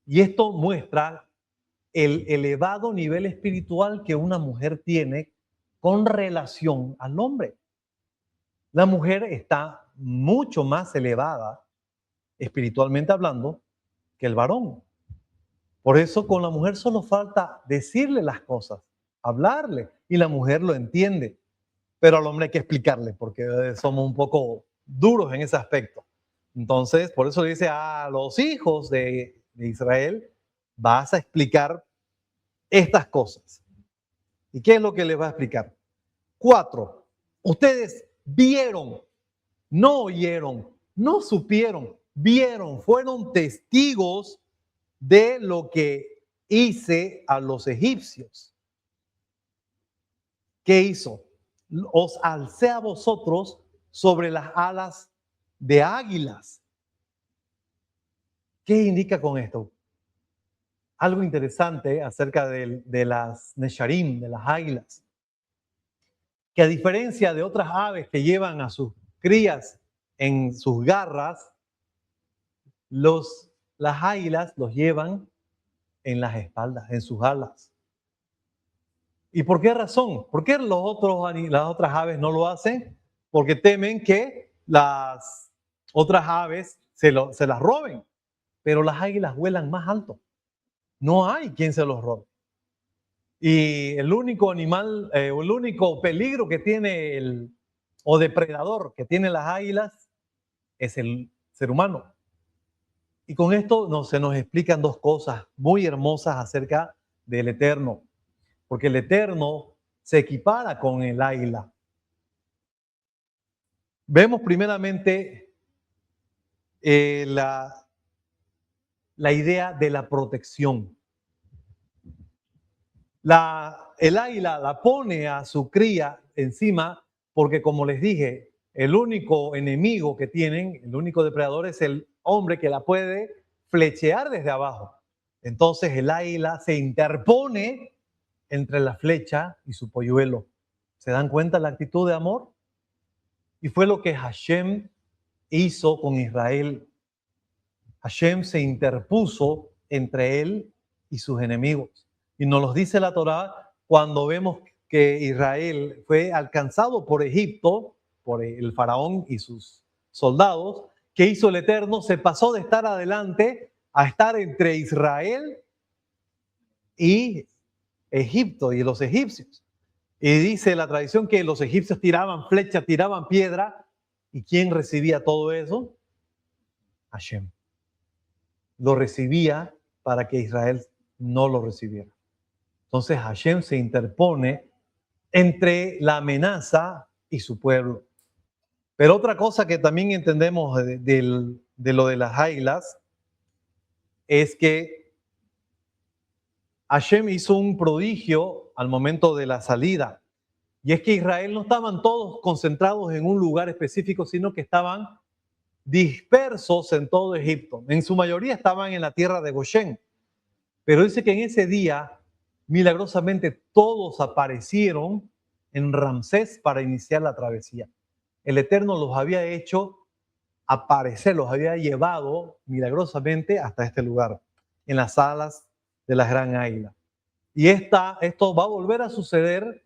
Y esto muestra el elevado nivel espiritual que una mujer tiene con relación al hombre. La mujer está mucho más elevada, espiritualmente hablando, que el varón. Por eso con la mujer solo falta decirle las cosas, hablarle, y la mujer lo entiende. Pero al hombre hay que explicarle, porque somos un poco duros en ese aspecto. Entonces, por eso dice a los hijos de Israel, vas a explicar estas cosas. ¿Y qué es lo que les va a explicar? 4. Ustedes vieron, no oyeron, no supieron, vieron, fueron testigos de lo que hice a los egipcios. ¿Qué hizo? Os alcé a vosotros sobre las alas de águilas. ¿Qué indica con esto? algo interesante acerca de las Nesharim, de las águilas, que a diferencia de otras aves que llevan a sus crías en sus garras, las águilas los llevan en las espaldas, en sus alas. ¿Y por qué razón? ¿Por qué las otras aves no lo hacen? Porque temen que las otras aves se las roben. Pero las águilas vuelan más alto. No hay quien se los robe. Y el único animal, el único peligro que tiene o depredador que tiene las águilas es el ser humano. Y con esto se nos explican dos cosas muy hermosas acerca del Eterno. Porque el Eterno se equipara con el águila. Vemos primeramente la idea de la protección. El águila la pone a su cría encima porque, como les dije, el único enemigo que tienen, el único depredador es el hombre que la puede flechear desde abajo. Entonces el águila se interpone entre la flecha y su polluelo. ¿Se dan cuenta la actitud de amor? Y fue lo que Hashem hizo con Israel. Hashem se interpuso entre él y sus enemigos. Y nos lo dice la Torá cuando vemos que Israel fue alcanzado por Egipto, por el faraón y sus soldados. ¿Qué hizo el Eterno? Se pasó de estar adelante a estar entre Israel y Egipto y los egipcios. Y dice la tradición que los egipcios tiraban flecha, tiraban piedra. ¿Y quién recibía todo eso? Hashem. Lo recibía para que Israel no lo recibiera. Entonces Hashem se interpone entre la amenaza y su pueblo. Pero otra cosa que también entendemos de lo de las águilas es que Hashem hizo un prodigio al momento de la salida. Y es que Israel no estaban todos concentrados en un lugar específico, sino que estaban dispersos en todo Egipto. En su mayoría estaban en la tierra de Goshen. Pero dice que en ese día, milagrosamente, todos aparecieron en Ramsés para iniciar la travesía. El Eterno los había hecho aparecer, los había llevado milagrosamente hasta este lugar, en las alas de la gran águila. Y esto va a volver a suceder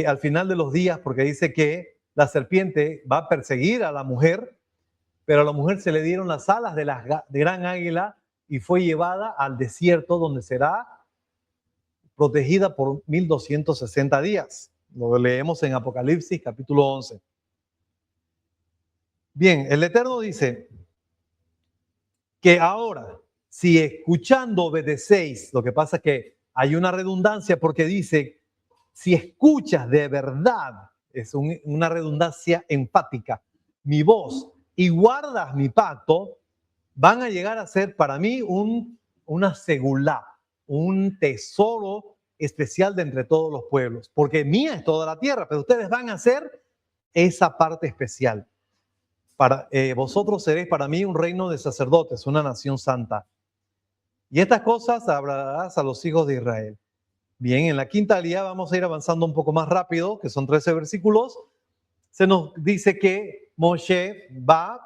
al final de los días, porque dice que la serpiente va a perseguir a la mujer, pero a la mujer se le dieron las alas de gran águila y fue llevada al desierto donde será protegida por 1260 días. Lo leemos en Apocalipsis capítulo 11. Bien, el Eterno dice que ahora, si escuchando obedecéis, lo que pasa es que hay una redundancia porque dice, si escuchas de verdad, es una redundancia enfática, mi voz y guardas mi pacto, van a llegar a ser para mí una segulá, un tesoro especial de entre todos los pueblos, porque mía es toda la tierra, pero ustedes van a ser esa parte especial. Vosotros seréis para mí un reino de sacerdotes, una nación santa. Y estas cosas hablarás a los hijos de Israel. Bien, en la quinta alía vamos a ir avanzando un poco más rápido, que son 13 versículos. Se nos dice que Moshe va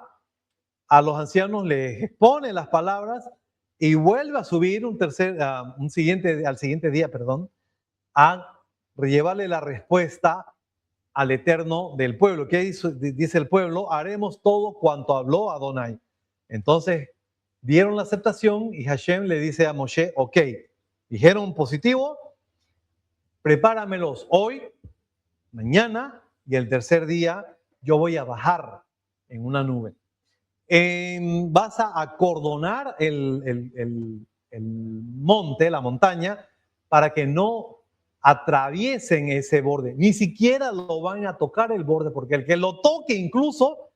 a los ancianos, les expone las palabras y vuelve a subir al siguiente día, a llevarle la respuesta al Eterno del pueblo. ¿Qué dice el pueblo? Haremos todo cuanto habló Adonai. Entonces dieron la aceptación y Hashem le dice a Moshe, ok, dijeron positivo, prepáramelos hoy, mañana y el tercer día yo voy a bajar en una nube. Vas a acordonar el monte, la montaña, para que no atraviesen ese borde. Ni siquiera lo van a tocar el borde, porque el que lo toque incluso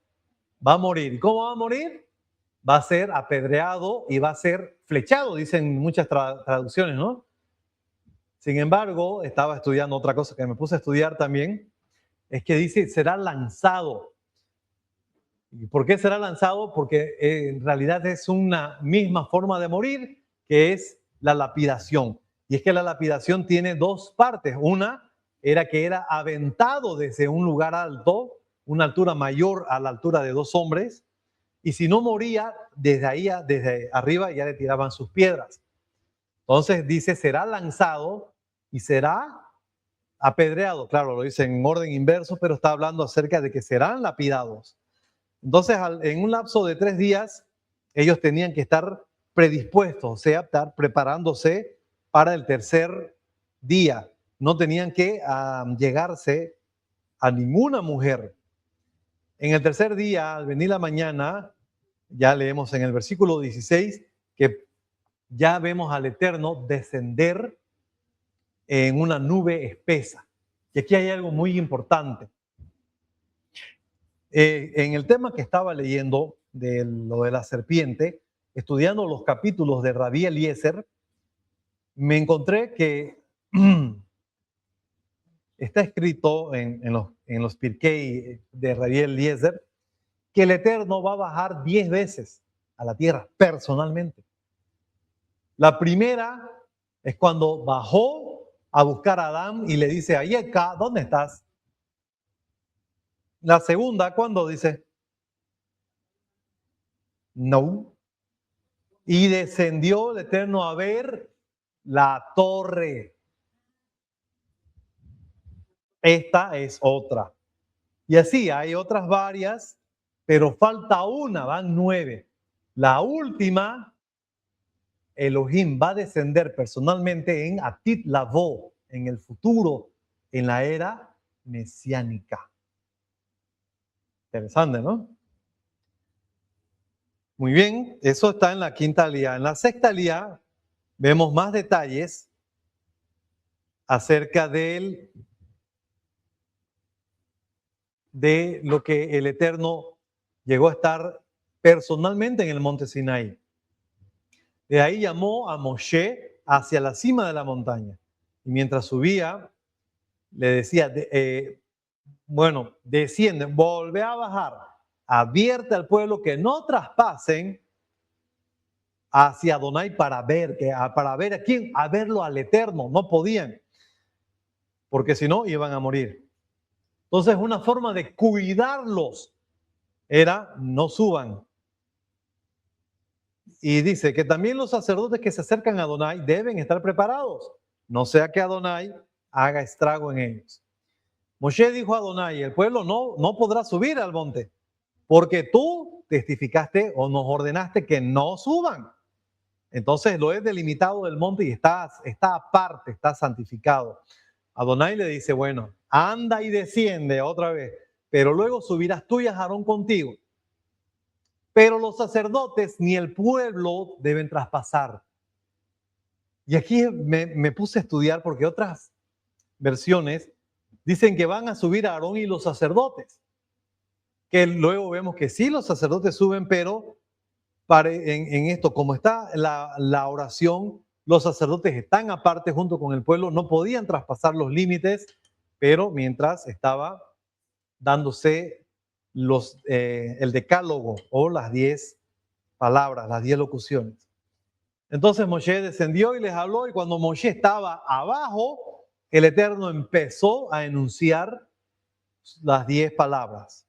va a morir. ¿Y cómo va a morir? Va a ser apedreado y va a ser flechado, dicen muchas traducciones, ¿no? Sin embargo, estaba estudiando otra cosa que me puse a estudiar también, es que dice, será lanzado. ¿Y por qué será lanzado? Porque en realidad es una misma forma de morir, que es la lapidación. Y es que la lapidación tiene dos partes. Una era que era aventado desde un lugar alto, una altura mayor a la altura de dos hombres, y si no moría, desde ahí, desde arriba, ya le tiraban sus piedras. Entonces dice, será lanzado y será apedreado. Claro, lo dice en orden inverso, pero está hablando acerca de que serán lapidados. Entonces, en un lapso de 3 días, ellos tenían que estar predispuestos, o sea, estar preparándose para el tercer día. No tenían que llegarse a ninguna mujer. En el tercer día, al venir la mañana, ya leemos en el versículo 16 que ya vemos al Eterno descender en una nube espesa. Y aquí hay algo muy importante. En el tema que estaba leyendo de lo de la serpiente, estudiando los capítulos de Rabí Eliezer, me encontré que está escrito en los Pirkei de Rabí Eliezer que el Eterno va a bajar 10 veces a la tierra personalmente. La primera es cuando bajó a buscar a Adán y le dice, Ayeka, ¿dónde estás? La segunda, ¿cuándo dice? No. Y descendió el Eterno a ver la torre. Esta es otra. Y así hay otras varias, pero falta una, van 9. La última, Elohim va a descender personalmente en Atit Lavó, en el futuro, en la era mesiánica. Interesante, ¿no? Muy bien, eso está en la quinta alía. En la sexta alía vemos más detalles acerca de lo que el Eterno llegó a estar personalmente en el monte Sinaí. De ahí llamó a Moshe hacia la cima de la montaña. Y mientras subía, le decía, bueno, desciende, volvé a bajar, advierte al pueblo que no traspasen hacia Adonai para ver a quién, a verlo al Eterno, no podían, porque si no iban a morir. Entonces una forma de cuidarlos era no suban. Y dice que también los sacerdotes que se acercan a Adonai deben estar preparados, no sea que Adonai haga estrago en ellos. Moshe dijo a Adonai, el pueblo no podrá subir al monte, porque tú testificaste o nos ordenaste que no suban. Entonces lo es delimitado del monte y está aparte, está santificado. Adonai le dice, bueno, anda y desciende otra vez, pero luego subirás tú y Aarón contigo. Pero los sacerdotes ni el pueblo deben traspasar. Y aquí me puse a estudiar porque otras versiones dicen que van a subir a Aarón y los sacerdotes. Que luego vemos que sí, los sacerdotes suben, pero en esto, como está la oración, los sacerdotes están aparte junto con el pueblo, no podían traspasar los límites, pero mientras estaba dándose el decálogo o las 10 palabras, las 10 locuciones. Entonces Moshe descendió y les habló, y cuando Moshe estaba abajo, el Eterno empezó a enunciar las 10 palabras.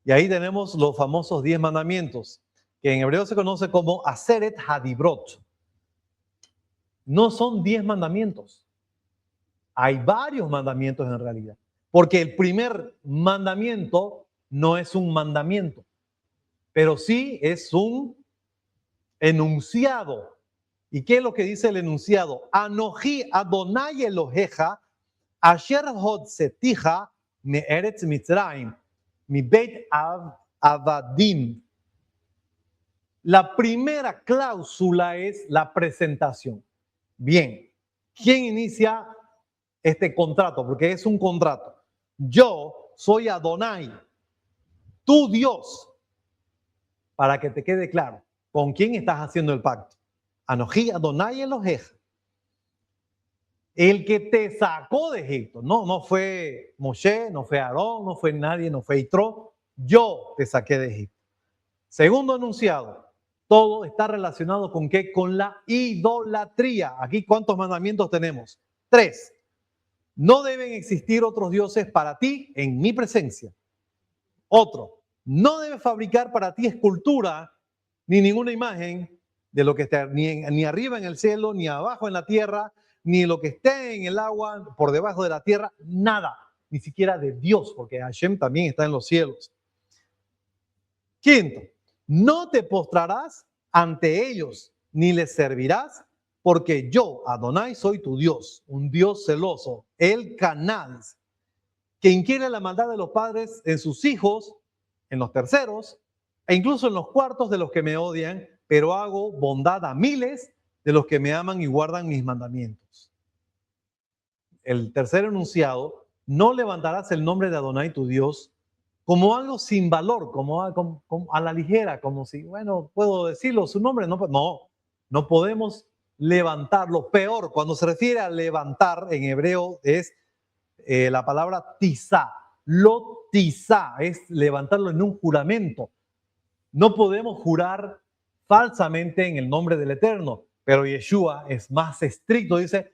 Y ahí tenemos los famosos 10 mandamientos, que en hebreo se conoce como Aseret Hadibrot. No son 10 mandamientos. Hay varios mandamientos en realidad. Porque el primer mandamiento no es un mandamiento, pero sí es un enunciado. ¿Y qué es lo que dice el enunciado? Anoji Adonai Eloheja, Asher Hotzeticha Me'eretz Mitzrayim, Mi Beit Avadim. La primera cláusula es la presentación. Bien, ¿quién inicia este contrato? Porque es un contrato. Yo soy Adonai, tu Dios, para que te quede claro. ¿Con quién estás haciendo el pacto? Anoji Adonai Eloheja. El que te sacó de Egipto. No fue Moshe, no fue Aarón, no fue nadie, no fue Yitro. Yo te saqué de Egipto. Segundo enunciado. Todo está relacionado con ¿qué? Con la idolatría. Aquí, ¿cuántos mandamientos tenemos? 3. No deben existir otros dioses para ti en mi presencia. Otro, no debes fabricar para ti escultura ni ninguna imagen de lo que esté ni arriba en el cielo, ni abajo en la tierra, ni lo que esté en el agua, por debajo de la tierra, nada, ni siquiera de Dios, porque Hashem también está en los cielos. Quinto, no te postrarás ante ellos, ni les servirás, porque yo, Adonai, soy tu Dios, un Dios celoso, el canal, que inquiere la maldad de los padres en sus hijos, en los terceros, e incluso en los cuartos de los que me odian, pero hago bondad a miles de los que me aman y guardan mis mandamientos. El tercer enunciado, no levantarás el nombre de Adonai tu Dios como algo sin valor, como a la ligera, como si, bueno, puedo decirlo, su nombre, no podemos levantarlo. Peor, cuando se refiere a levantar en hebreo es la palabra tizá. Lo tizá es levantarlo en un juramento. No podemos jurar falsamente en el nombre del Eterno, pero Yeshua es más estricto, dice,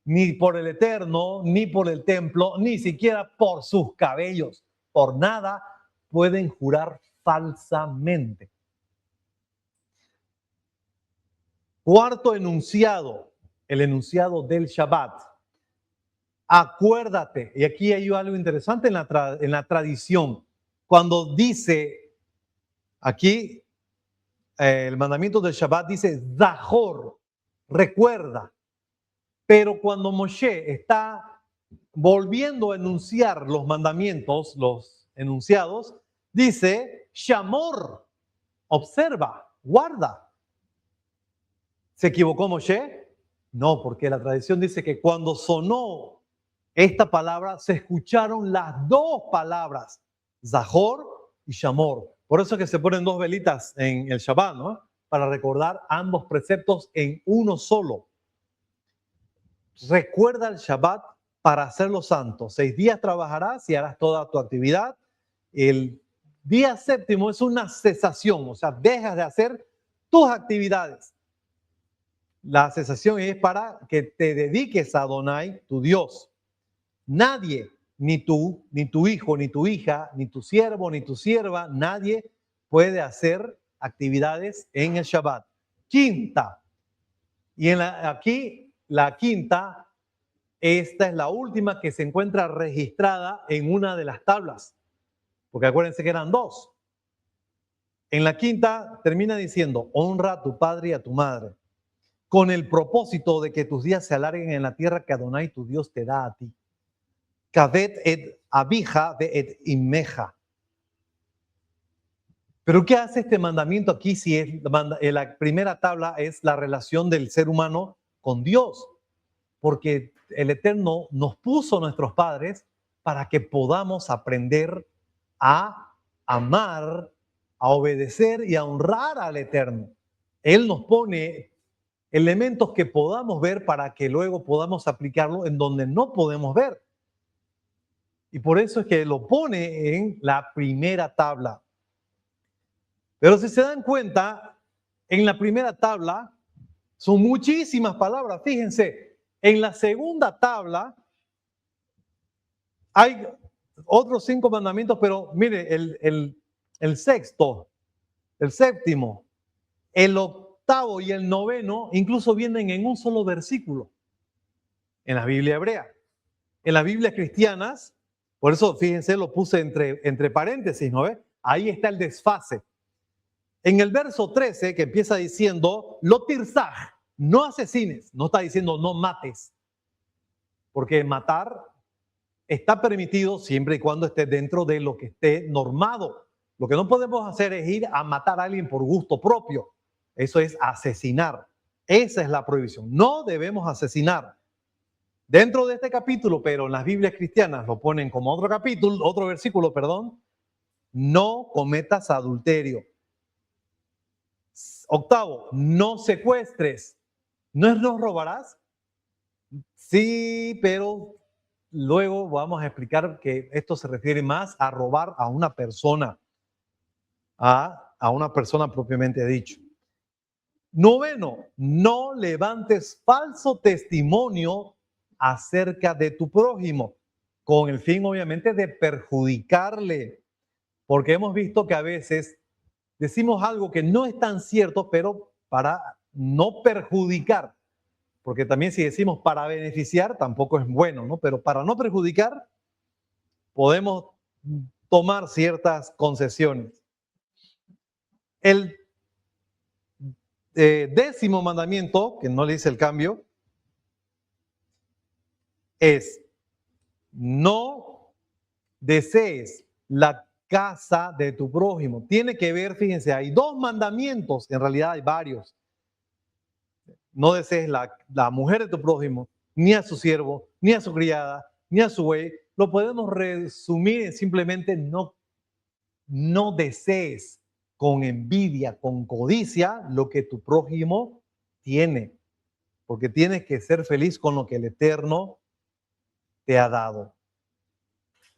ni por el Eterno, ni por el templo, ni siquiera por sus cabellos, por nada pueden jurar falsamente. Cuarto enunciado, el enunciado del Shabbat. Acuérdate, y aquí hay algo interesante en la tradición, cuando dice aquí el mandamiento del Shabbat dice Zahor, recuerda, pero cuando Moshe está volviendo a enunciar los mandamientos, los enunciados, dice Shamor, observa, guarda. ¿Se equivocó Moshe? No, porque la tradición dice que cuando sonó esta palabra, se escucharon las dos palabras, Zahor y Shamor. Por eso es que se ponen dos velitas en el Shabbat, ¿no? Para recordar ambos preceptos en uno solo. Recuerda el Shabbat para hacerlo santo. 6 días trabajarás y harás toda tu actividad. El día séptimo es una cesación, o sea, dejas de hacer tus actividades. La cesación es para que te dediques a Adonai, tu Dios. Nadie, ni tú, ni tu hijo, ni tu hija, ni tu siervo, ni tu sierva, nadie puede hacer actividades en el Shabbat. Quinta. Y aquí la quinta, esta es la última que se encuentra registrada en una de las tablas. Porque acuérdense que eran 2. En la quinta termina diciendo, honra a tu padre y a tu madre, con el propósito de que tus días se alarguen en la tierra que Adonai tu Dios te da a ti. Kavet et abija ve et imeja. Pero ¿qué hace este mandamiento aquí si es, la primera tabla es la relación del ser humano con Dios? Porque el Eterno nos puso nuestros padres para que podamos aprender a amar, a obedecer y a honrar al Eterno. Él nos pone elementos que podamos ver para que luego podamos aplicarlo en donde no podemos ver. Y por eso es que lo pone en la primera tabla. Pero si se dan cuenta, en la primera tabla son muchísimas palabras. Fíjense, en la segunda tabla hay otros 5 mandamientos, pero mire, el sexto, el séptimo, el octavo y el noveno incluso vienen en un solo versículo en la Biblia hebrea. En las Biblias cristianas, por eso, fíjense, lo puse entre paréntesis, ¿no ve? Ahí está el desfase. En el verso 13, que empieza diciendo, lo tirzaj, no asesines, no está diciendo no mates, porque matar está permitido siempre y cuando esté dentro de lo que esté normado. Lo que no podemos hacer es ir a matar a alguien por gusto propio. Eso es asesinar. Esa es la prohibición. No debemos asesinar. Dentro de este capítulo, pero en las Biblias cristianas lo ponen como otro capítulo, otro versículo, perdón. No cometas adulterio. Octavo, no secuestres. ¿No es no robarás? Sí, pero luego vamos a explicar que esto se refiere más a robar a una persona, a una persona propiamente dicho. Noveno, no levantes falso testimonio acerca de tu prójimo, con el fin obviamente de perjudicarle, porque hemos visto que a veces decimos algo que no es tan cierto, pero para no perjudicar, porque también si decimos para beneficiar tampoco es bueno, ¿no? Pero para no perjudicar podemos tomar ciertas concesiones. El décimo mandamiento, que no le dice el cambio, es no desees la casa de tu prójimo. Tiene que ver, fíjense, hay dos mandamientos, en realidad hay varios. No desees la mujer de tu prójimo, ni a su siervo, ni a su criada, ni a su buey. Lo podemos resumir en simplemente no desees con envidia, con codicia, lo que tu prójimo tiene, porque tienes que ser feliz con lo que el Eterno te ha dado.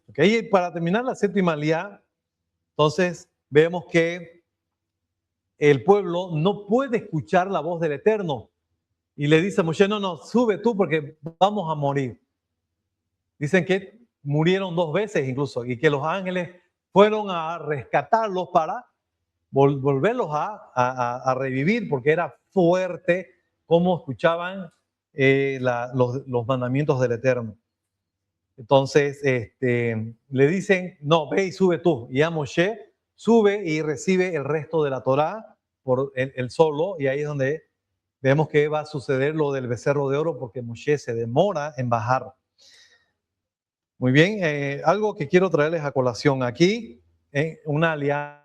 ¿Ok? Y para terminar la séptima liá, entonces vemos que el pueblo no puede escuchar la voz del Eterno y le dice a Moshe, no, sube tú porque vamos a morir. Dicen que murieron 2 veces incluso y que los ángeles fueron a rescatarlos para volverlos a revivir porque era fuerte cómo escuchaban los mandamientos del Eterno. Entonces le dicen, no, ve y sube tú. Y a Moshe sube y recibe el resto de la Torá por el solo, y ahí es donde vemos que va a suceder lo del becerro de oro porque Moshe se demora en bajar. Muy bien, algo que quiero traerles a colación aquí, una alianza.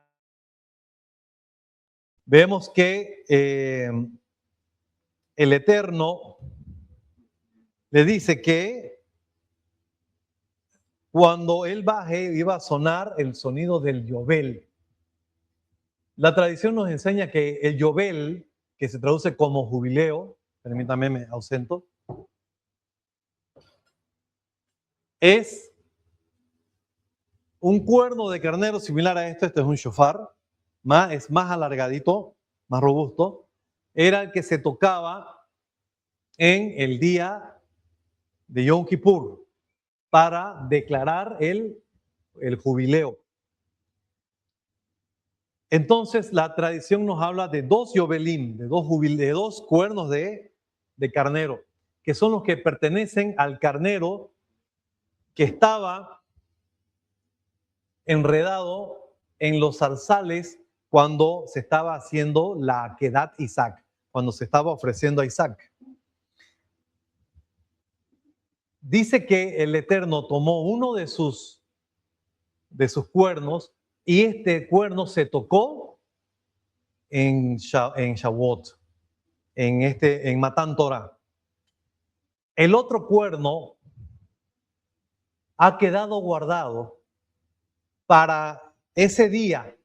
Vemos que el Eterno le dice que cuando él baje iba a sonar el sonido del Yobel. La tradición nos enseña que el Yobel, que se traduce como jubileo, permítame, me ausento, es un cuerno de carnero similar a este es un shofar, es más alargadito, más robusto, era el que se tocaba en el día de Yom Kippur para declarar el jubileo. Entonces la tradición nos habla de 2 yobelim, de dos cuernos de carnero, que son los que pertenecen al carnero que estaba enredado en los zarzales cuando se estaba haciendo la Akedat Isaac, cuando se estaba ofreciendo a Isaac. Dice que el Eterno tomó uno de sus cuernos y este cuerno se tocó en Shavuot, en Matán Torah. El otro cuerno ha quedado guardado para ese día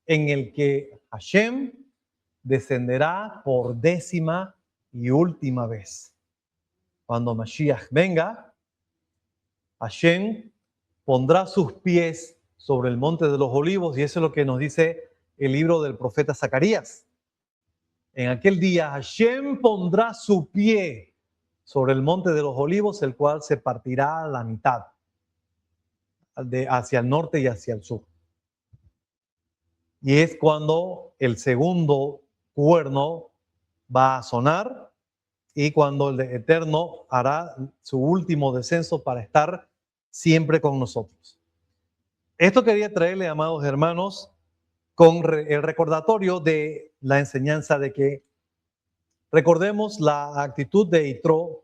en el que Hashem descenderá por 10ª y última vez. Cuando Mashiach venga, Hashem pondrá sus pies sobre el monte de los olivos, y eso es lo que nos dice el libro del profeta Zacarías. En aquel día Hashem pondrá su pie sobre el monte de los olivos, el cual se partirá a la mitad, hacia el norte y hacia el sur. Y es cuando el segundo cuerno va a sonar y cuando el Eterno hará su último descenso para estar siempre con nosotros. Esto quería traerle, amados hermanos, con el recordatorio de la enseñanza de que recordemos la actitud de Yitro,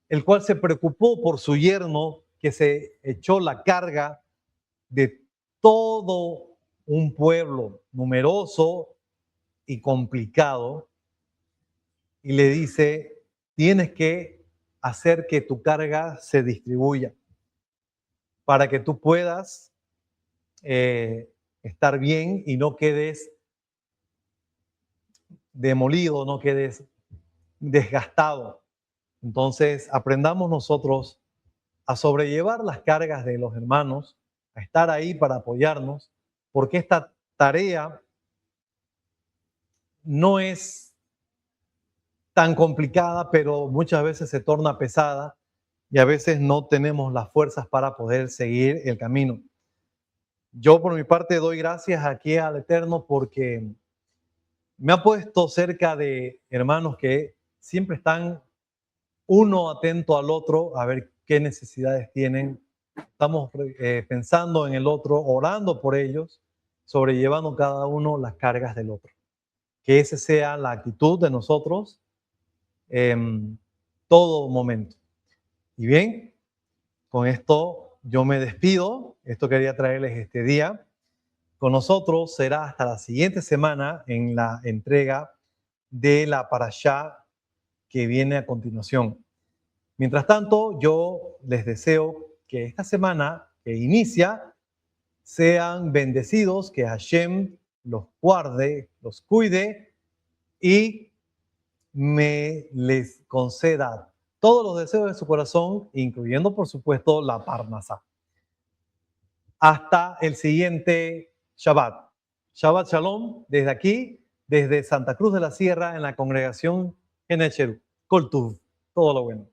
el cual se preocupó por su yerno, que se echó la carga de todo un pueblo numeroso y complicado, y le dice, tienes que hacer que tu carga se distribuya para que tú puedas estar bien y no quedes demolido, no quedes desgastado. Entonces, aprendamos nosotros a sobrellevar las cargas de los hermanos, a estar ahí para apoyarnos, porque esta tarea no es tan complicada, pero muchas veces se torna pesada y a veces no tenemos las fuerzas para poder seguir el camino. Yo por mi parte doy gracias aquí al Eterno porque me ha puesto cerca de hermanos que siempre están uno atento al otro a ver qué necesidades tienen. Estamos pensando en el otro, orando por ellos, sobrellevando cada uno las cargas del otro. Que esa sea la actitud de nosotros en todo momento. Y bien, con esto yo me despido. Esto quería traerles este día. Con nosotros será hasta la siguiente semana en la entrega de la parashá que viene a continuación. Mientras tanto, yo les deseo que esta semana que inicia sean bendecidos, que Hashem los guarde, los cuide y me les conceda todos los deseos de su corazón, incluyendo, por supuesto, la parnasá. Hasta el siguiente Shabbat. Shabbat Shalom, desde aquí, desde Santa Cruz de la Sierra, en la congregación Genecheru. Kol Tuv, todo lo bueno.